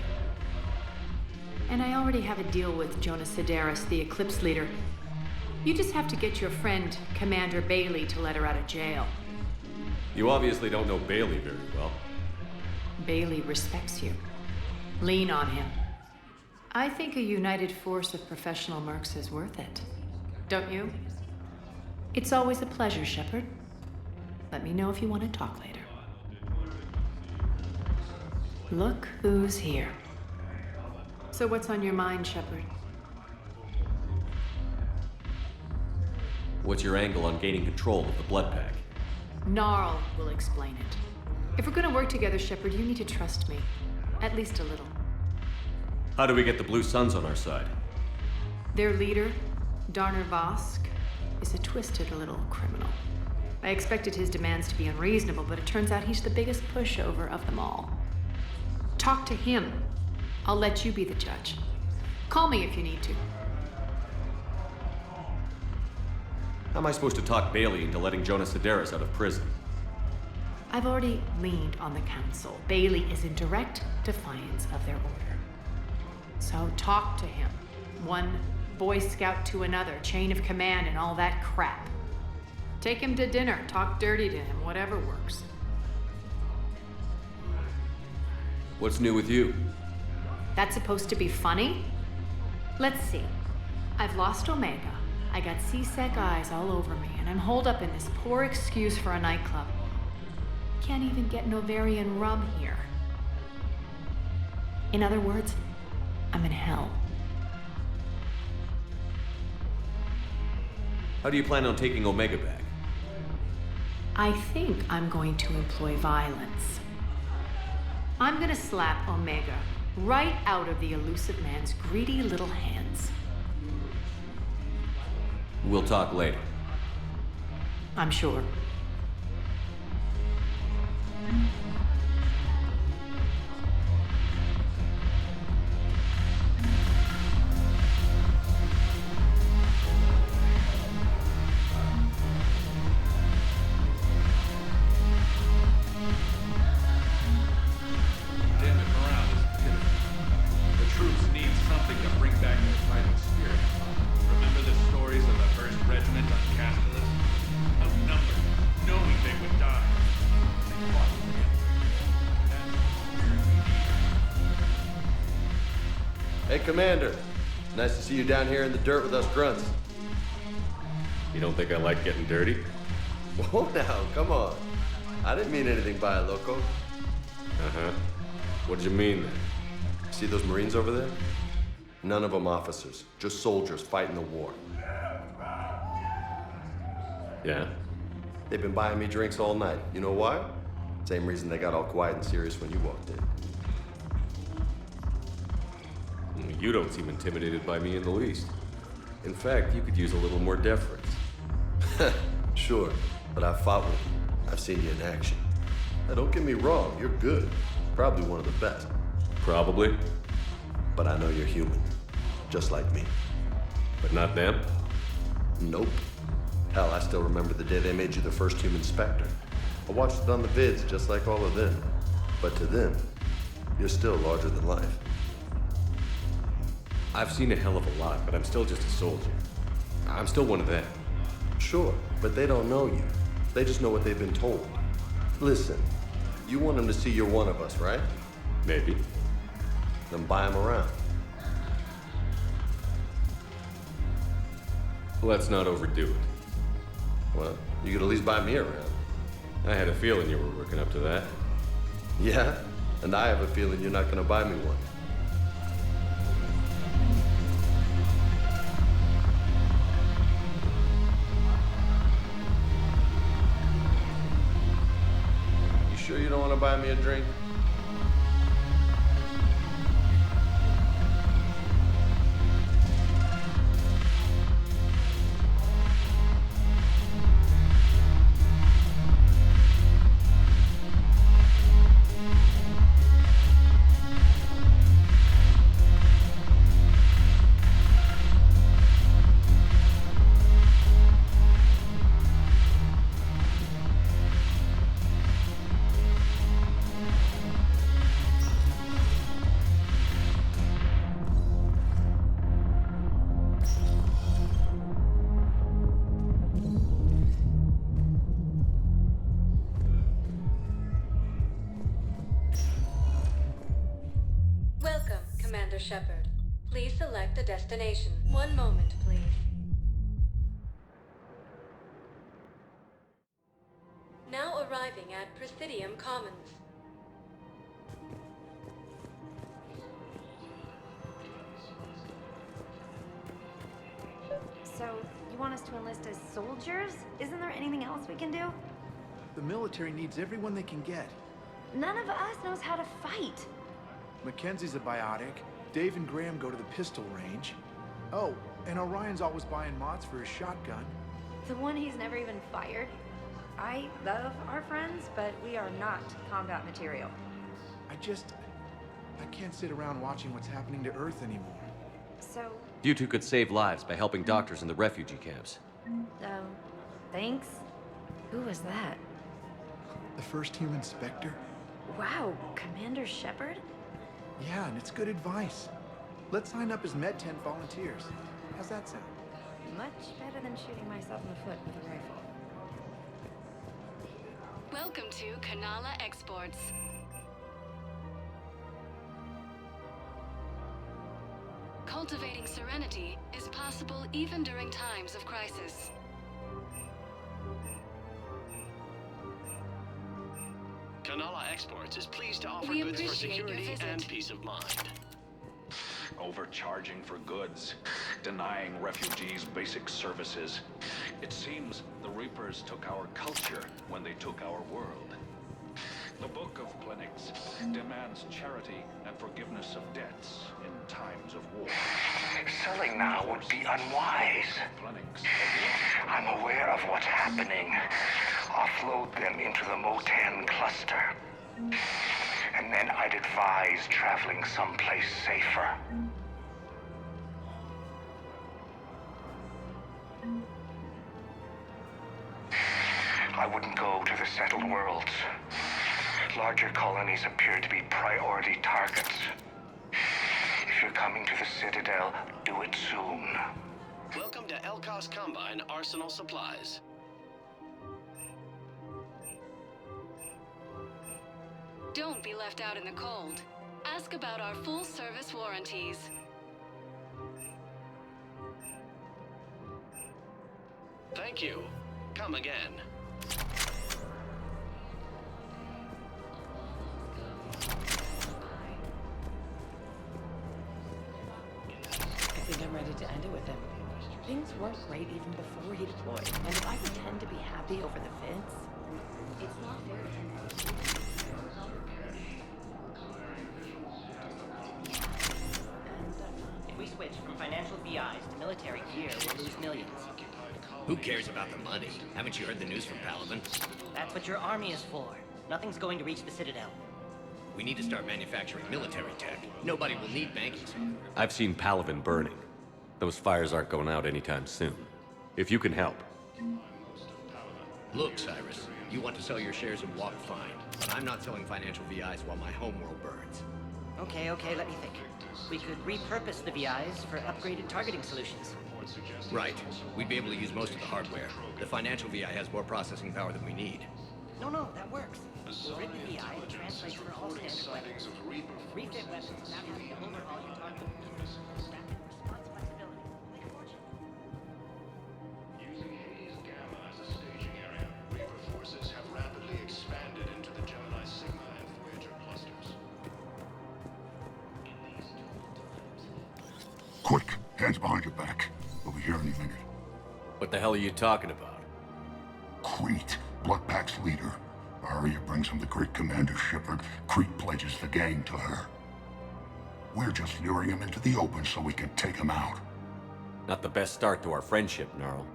And I already have a deal with Jonas Sidaris, the Eclipse leader. You just have to get your friend, Commander Bailey, to let her out of jail. You obviously don't know Bailey very well. Bailey respects you. Lean on him. I think a united force of professional mercs is worth it. Don't you? It's always a pleasure, Shepard. Let me know if you want to talk later. Look who's here. So what's on your mind, Shepard? What's your angle on gaining control of the Blood Pack? Gnarl will explain it. If we're gonna work together, Shepard, you need to trust me. At least a little. How do we get the Blue Suns on our side? Their leader, Darner Vosk, is a twisted little criminal. I expected his demands to be unreasonable, but it turns out he's the biggest pushover of them all. Talk to him. I'll let you be the judge. Call me if you need to. How am I supposed to talk Bailey into letting Jonas Sidaris out of prison? I've already leaned on the council. Bailey is in direct defiance of their order. So talk to him. One Boy Scout to another, chain of command and all that crap. Take him to dinner, talk dirty to him, whatever works. What's new with you? That's supposed to be funny? Let's see. I've lost Omega. I got C-Sec eyes all over me, and I'm holed up in this poor excuse for a nightclub. Can't even get Novarian rum here. In other words, I'm in hell. How do you plan on taking Omega back? I think I'm going to employ violence. I'm gonna slap Omega right out of the elusive man's greedy little hands. We'll talk later. I'm sure. Hey, Commander. Nice to see you down here in the dirt with us grunts. You don't think I like getting dirty? Whoa now, come on. I didn't mean anything by it, loco. Uh-huh. What did you mean then? See those Marines over there? None of them officers, just soldiers fighting the war. Yeah? They've been buying me drinks all night. You know why? Same reason they got all quiet and serious when you walked in. You don't seem intimidated by me in the least. In fact, you could use a little more deference. Sure, but I've fought with you. I've seen you in action. Now, don't get me wrong, you're good. Probably one of the best. Probably. But I know you're human. Just like me. But not them? Nope. Hell, I still remember the day they made you the first human Spectre. I watched it on the vids, just like all of them. But to them, you're still larger than life. I've seen a hell of a lot, but I'm still just a soldier. I'm still one of them. Sure, but they don't know you. They just know what they've been told. Listen, you want them to see you're one of us, right? Maybe. Then buy them around. Let's not overdo it. Well, you could at least buy me around. I had a feeling you were working up to that. Yeah? And I have a feeling you're not gonna buy me one. Sure you don't want to buy me a drink? Commander Shepard. Please select a destination. One moment, please. Now arriving at Presidium Commons. So, you want us to enlist as soldiers? Isn't there anything else we can do? The military needs everyone they can get. None of us knows how to fight. Mackenzie's a biotic. Dave and Graham go to the pistol range. Oh, and Orion's always buying mods for his shotgun. The one he's never even fired. I love our friends, but we are not combat material. I can't sit around watching what's happening to Earth anymore. So, You two could save lives by helping doctors in the refugee camps. thanks. Who was that? The first human Spectre? Wow, Commander Shepard? Yeah, and it's good advice. Let's sign up as Med-10 volunteers. How's that sound? Much better than shooting myself in the foot with a rifle. Welcome to Kanala Exports. Cultivating serenity is possible even during times of crisis. Kanala Exports is pleased to offer We goods for appreciate your security visit. and peace of mind. Overcharging for goods, denying refugees basic services. It seems the Reapers took our culture when they took our world. The Book of Clinics demands charity and forgiveness of debts in times of war. Selling now would be unwise. I'm aware of what's happening. Offload them into the Mo-10 cluster. And then I'd advise traveling someplace safer. I wouldn't go to the settled worlds. Larger colonies appear to be priority targets. If you're coming to the Citadel, do it soon. Welcome to Elkos Combine Arsenal Supplies. Don't be left out in the cold. Ask about our full-service warranties. Thank you. Come again. I think I'm ready to end it with him. Things weren't great even before he deployed, and if I pretend to be happy over the fence, it's not fair to him. If we switch from financial VIs to military gear, we'll lose millions. Who cares about the money? Haven't you heard the news from Paladin? That's what your army is for. Nothing's going to reach the Citadel. We need to start manufacturing military tech. Nobody will need banking software. I've seen Paladin burning. Those fires aren't going out anytime soon. If you can help. Look, Cyrus, you want to sell your shares in WAP, fine. But I'm not selling financial VIs while my homeworld burns. Okay, let me think. We could repurpose the VIs for upgraded targeting solutions. Right. We'd be able to use most of the hardware. The financial VI has more processing power than we need. No, that works. The written VI translates for all standard weapons. Refit weapons without having to overhaul your target. Static response flexibility. Make a fortune. Using Hades Gamma as a staging area, Reaper forces have rapidly expanded into the Gemini Sigma and Voyager clusters. Quick, hands behind your back. We'll be here any minute. What the hell are you talking about? Crete, Bloodpack's leader. Arya brings him the great Commander Shepard. Crete pledges the gang to her. We're just luring him into the open so we can take him out. Not the best start to our friendship, Gnarl.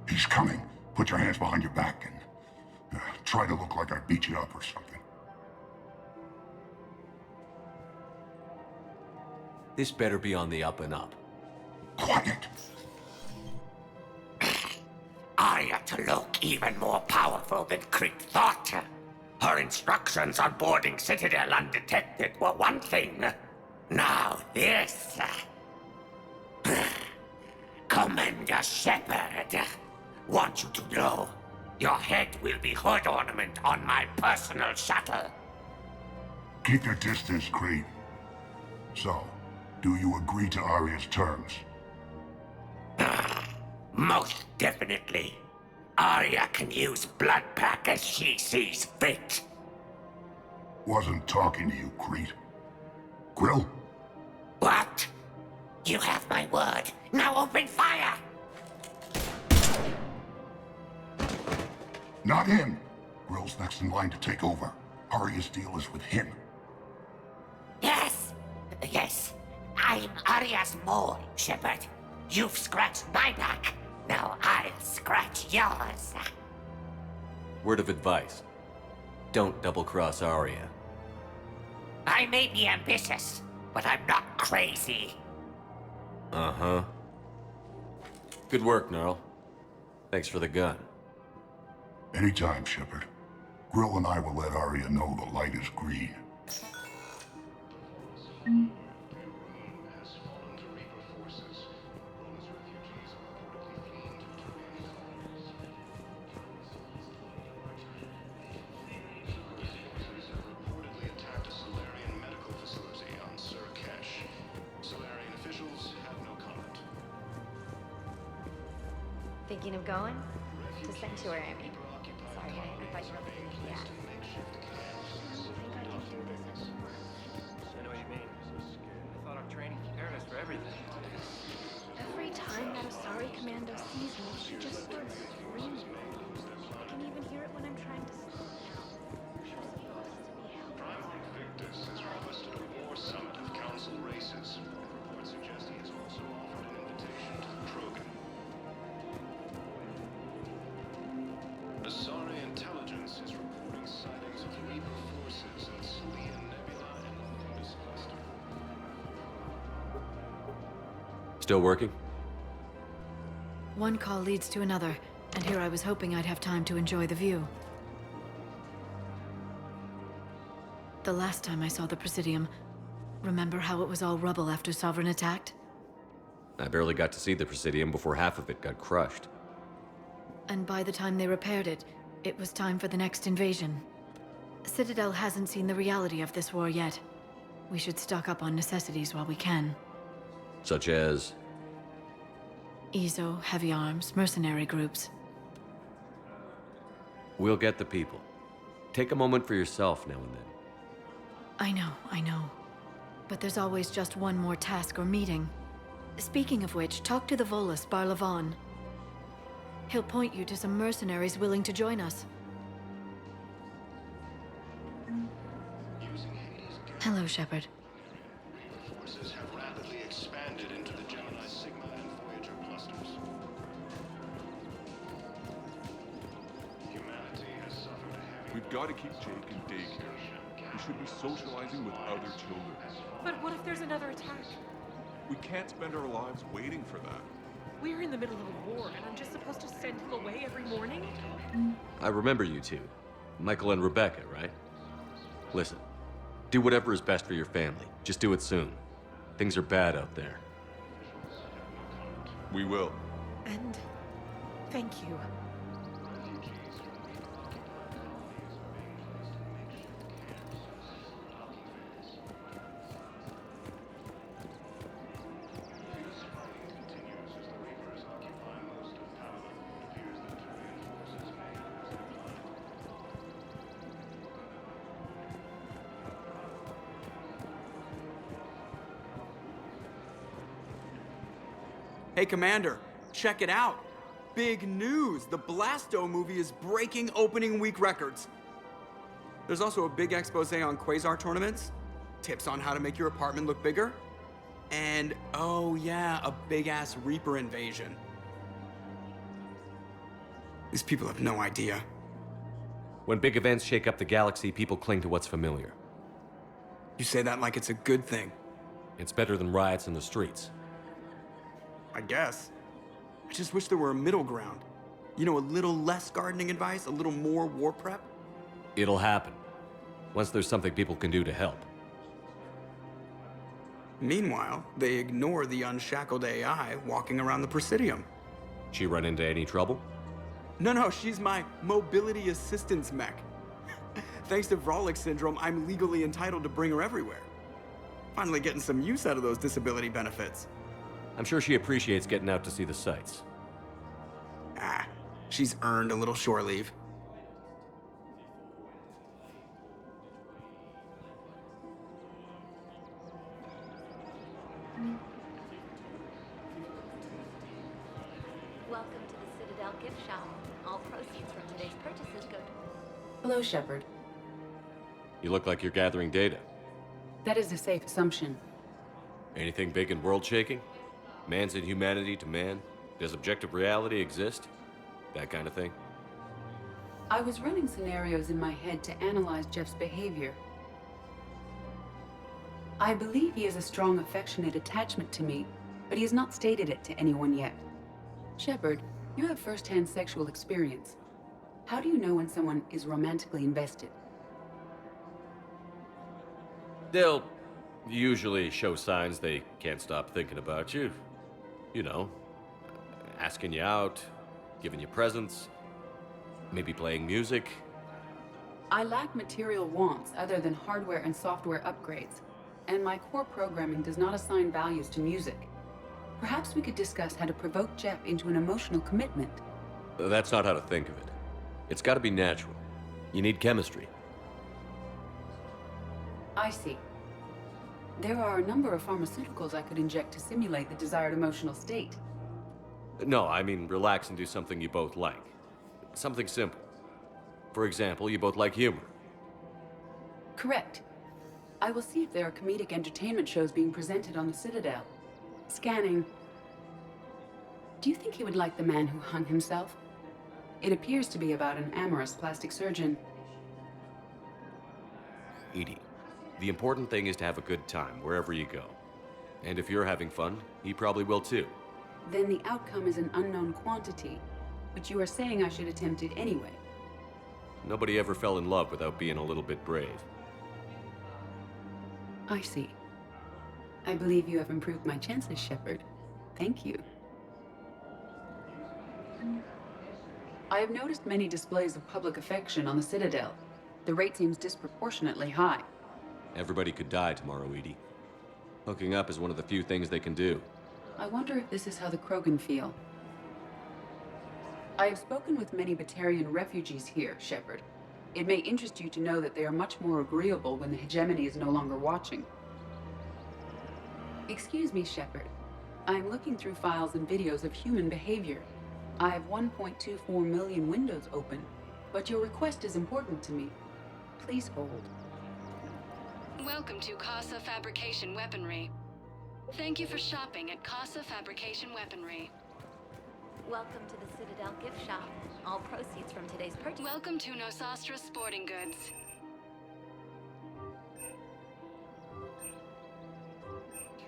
He's coming. Put your hands behind your back and try to look like I beat you up or something. This better be on the up and up. Quiet! Arya to look even more powerful than Crete thought. Her instructions on boarding Citadel undetected were one thing. Now this. Commander Shepard, want you to know, your head will be hood ornament on my personal shuttle. Keep your distance, Crete. So, do you agree to Arya's terms? Most definitely. Arya can use blood pack as she sees fit. Wasn't talking to you, Crete. Grill? What? You have my word. Now open fire! Not him. Grill's next in line to take over. Arya's deal is with him. Yes. I'm Arya's mole, Shepard. You've scratched my back. Now I'll scratch yours. Word of advice. Don't double-cross Arya. I may be ambitious, but I'm not crazy. Uh-huh. Good work, Gnarl. Thanks for the gun. Anytime, Shepard. Grill and I will let Arya know the light is green. Thinking of going? To Sanctuary, I mean. Sorry, I thought you were looking at the ad. Think I can do this anymore? I know what you mean. I thought our training prepared us for everything. Every time that Asari commando sees me, she just starts screaming. I can even hear it when I'm trying to slow down. She's supposed to be helping. Victus has requested a war summit of council races. Reports suggest he has also offered an invitation to the Trogan. Asari intelligence is reporting sightings of Reaper forces in Selene Nebula and the Nimbus cluster. Still working? One call leads to another, and here I was hoping I'd have time to enjoy the view. The last time I saw the Presidium, remember how it was all rubble after Sovereign attacked? I barely got to see the Presidium before half of it got crushed. And by the time they repaired it, it was time for the next invasion. Citadel hasn't seen the reality of this war yet. We should stock up on necessities while we can. Such as? EZO, heavy arms, mercenary groups. We'll get the people. Take a moment for yourself now and then. I know. But there's always just one more task or meeting. Speaking of which, talk to the Volus, Barlavon. He'll point you to some mercenaries willing to join us. Hello, Shepard. Forces have rapidly expanded into the Gemini Sigma and Voyager clusters. Humanity has suffered heavy. We've got to keep Jake in daycare. We should be socializing with other children. But what if there's another attack? We can't spend our lives waiting for that. We're in the middle of a war, and I'm just supposed to send him away every morning? I remember you two. Michael and Rebecca, right? Listen, do whatever is best for your family. Just do it soon. Things are bad out there. We will. And thank you. Hey, Commander, check it out. Big news! The Blasto movie is breaking opening week records. There's also a big expose on Quasar tournaments, tips on how to make your apartment look bigger, and, oh yeah, a big-ass Reaper invasion. These people have no idea. When big events shake up the galaxy, people cling to what's familiar. You say that like it's a good thing. It's better than riots in the streets. I guess. I just wish there were a middle ground. You know, a little less gardening advice, a little more war prep. It'll happen. Once there's something people can do to help. Meanwhile, they ignore the unshackled AI walking around the Presidium. She run into any trouble? No, she's my mobility assistance mech. Thanks to Vrolic syndrome, I'm legally entitled to bring her everywhere. Finally getting some use out of those disability benefits. I'm sure she appreciates getting out to see the sights. Ah, she's earned a little shore leave. Welcome to the Citadel gift shop. All proceeds from today's purchases go to... Hello, Shepard. You look like you're gathering data. That is a safe assumption. Anything big and world-shaking? Man's inhumanity to man? Does objective reality exist? That kind of thing? I was running scenarios in my head to analyze Jeff's behavior. I believe he has a strong affectionate attachment to me, but he has not stated it to anyone yet. Shepard, you have first-hand sexual experience. How do you know when someone is romantically invested? They'll usually show signs they can't stop thinking about you. You know, asking you out, giving you presents, maybe playing music. I lack material wants other than hardware and software upgrades, and my core programming does not assign values to music. Perhaps we could discuss how to provoke Jeff into an emotional commitment. That's not how to think of it. It's got to be natural. You need chemistry. I see. There are a number of pharmaceuticals I could inject to simulate the desired emotional state. No, I mean relax and do something you both like. Something simple. For example, you both like humor. Correct. I will see if there are comedic entertainment shows being presented on the Citadel. Scanning. Do you think he would like The Man Who Hung Himself? It appears to be about an amorous plastic surgeon. Edie, the important thing is to have a good time wherever you go. And if you're having fun, he probably will too. Then the outcome is an unknown quantity, but you are saying I should attempt it anyway. Nobody ever fell in love without being a little bit brave. I see. I believe you have improved my chances, Shepard. Thank you. I have noticed many displays of public affection on the Citadel. The rate seems disproportionately high. Everybody could die tomorrow, Edie. Hooking up is one of the few things they can do. I wonder if this is how the Krogan feel. I have spoken with many Batarian refugees here, Shepard. It may interest you to know that they are much more agreeable when the hegemony is no longer watching. Excuse me, Shepard. I am looking through files and videos of human behavior. I have 1.24 million windows open, but your request is important to me. Please hold. Welcome to Casa Fabrication Weaponry. Thank you for shopping at Casa Fabrication Weaponry. Welcome to the Citadel gift shop. All proceeds from today's purchase... Welcome to Nosastra Sporting Goods.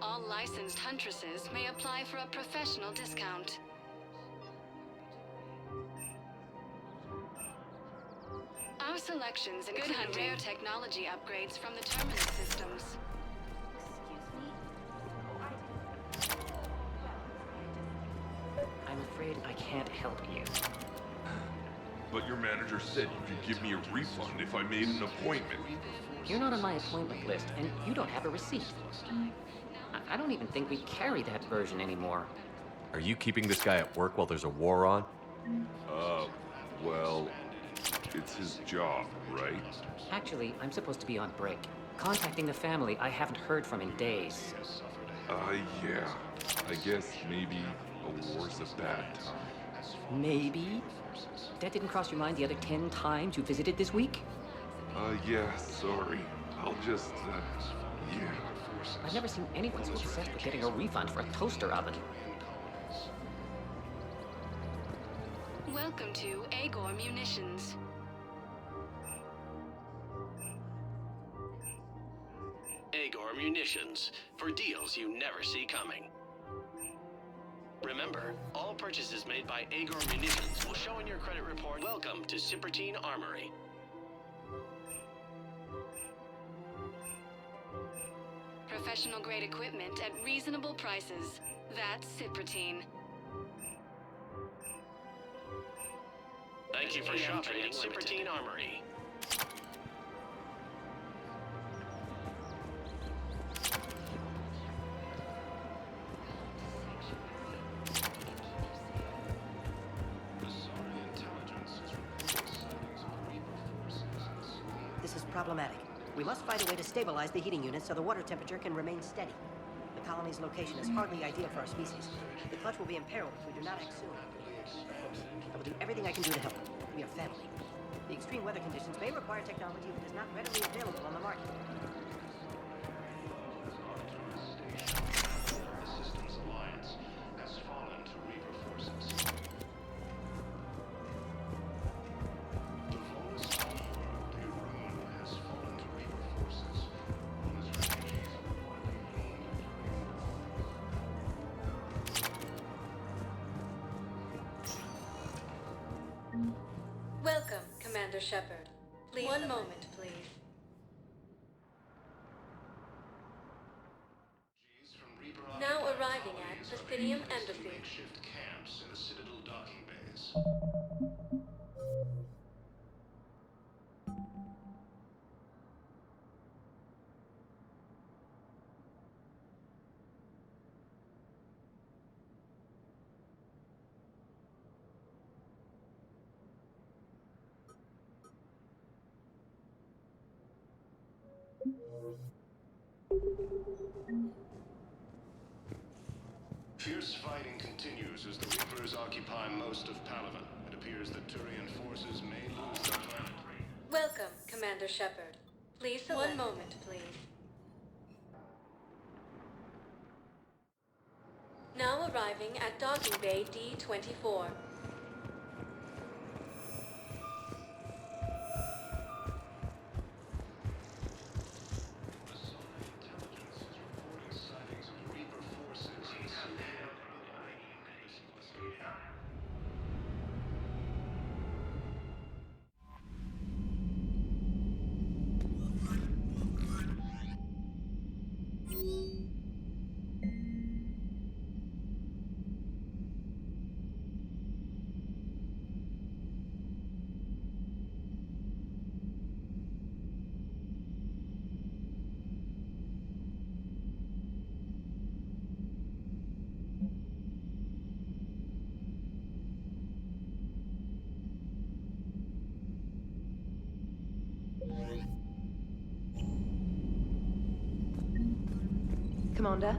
All licensed huntresses may apply for a professional discount. Our selections include rare technology upgrades from the terminus systems. I'm afraid I can't help you. But your manager said you could give me a refund if I made an appointment. You're not on my appointment list, and you don't have a receipt. I don't even think we carry that version anymore. Are you keeping this guy at work while there's a war on? Well, it's his job, right? Actually, I'm supposed to be on break. Contacting the family I haven't heard from in days. Yeah. I guess maybe a war's a bad time. Maybe? That didn't cross your mind the other 10 times you visited this week? Yeah, sorry. I'll just, yeah. I've never seen anyone so obsessed with getting a refund for a toaster oven. Welcome to Agor Munitions. Agor Munitions, for deals you never see coming. Remember, all purchases made by Agor Munitions will show in your credit report. Welcome to Ciudadela Armory. Professional grade equipment at reasonable prices. That's Ciudadela. Thank you for shopping at Ciudadela Armory. problematic. We must find a way to stabilize the heating unit so the water temperature can remain steady. The colony's location is hardly ideal for our species. The clutch will be imperiled if we do not act soon. I will do everything I can do to help. We are family. The extreme weather conditions may require technology that is not readily available on the market. Welcome, Commander Shepard. Please. One moment, please. Now arriving at Bithynium Embassy. Makeshift camps in the Citadel docking bays. Fierce fighting continues as the Reapers occupy most of Palaven. It appears that Turian forces may lose their planet. Welcome, Commander Shepard. Please select. One moment, please. Now arriving at Docking Bay D-24. Commander,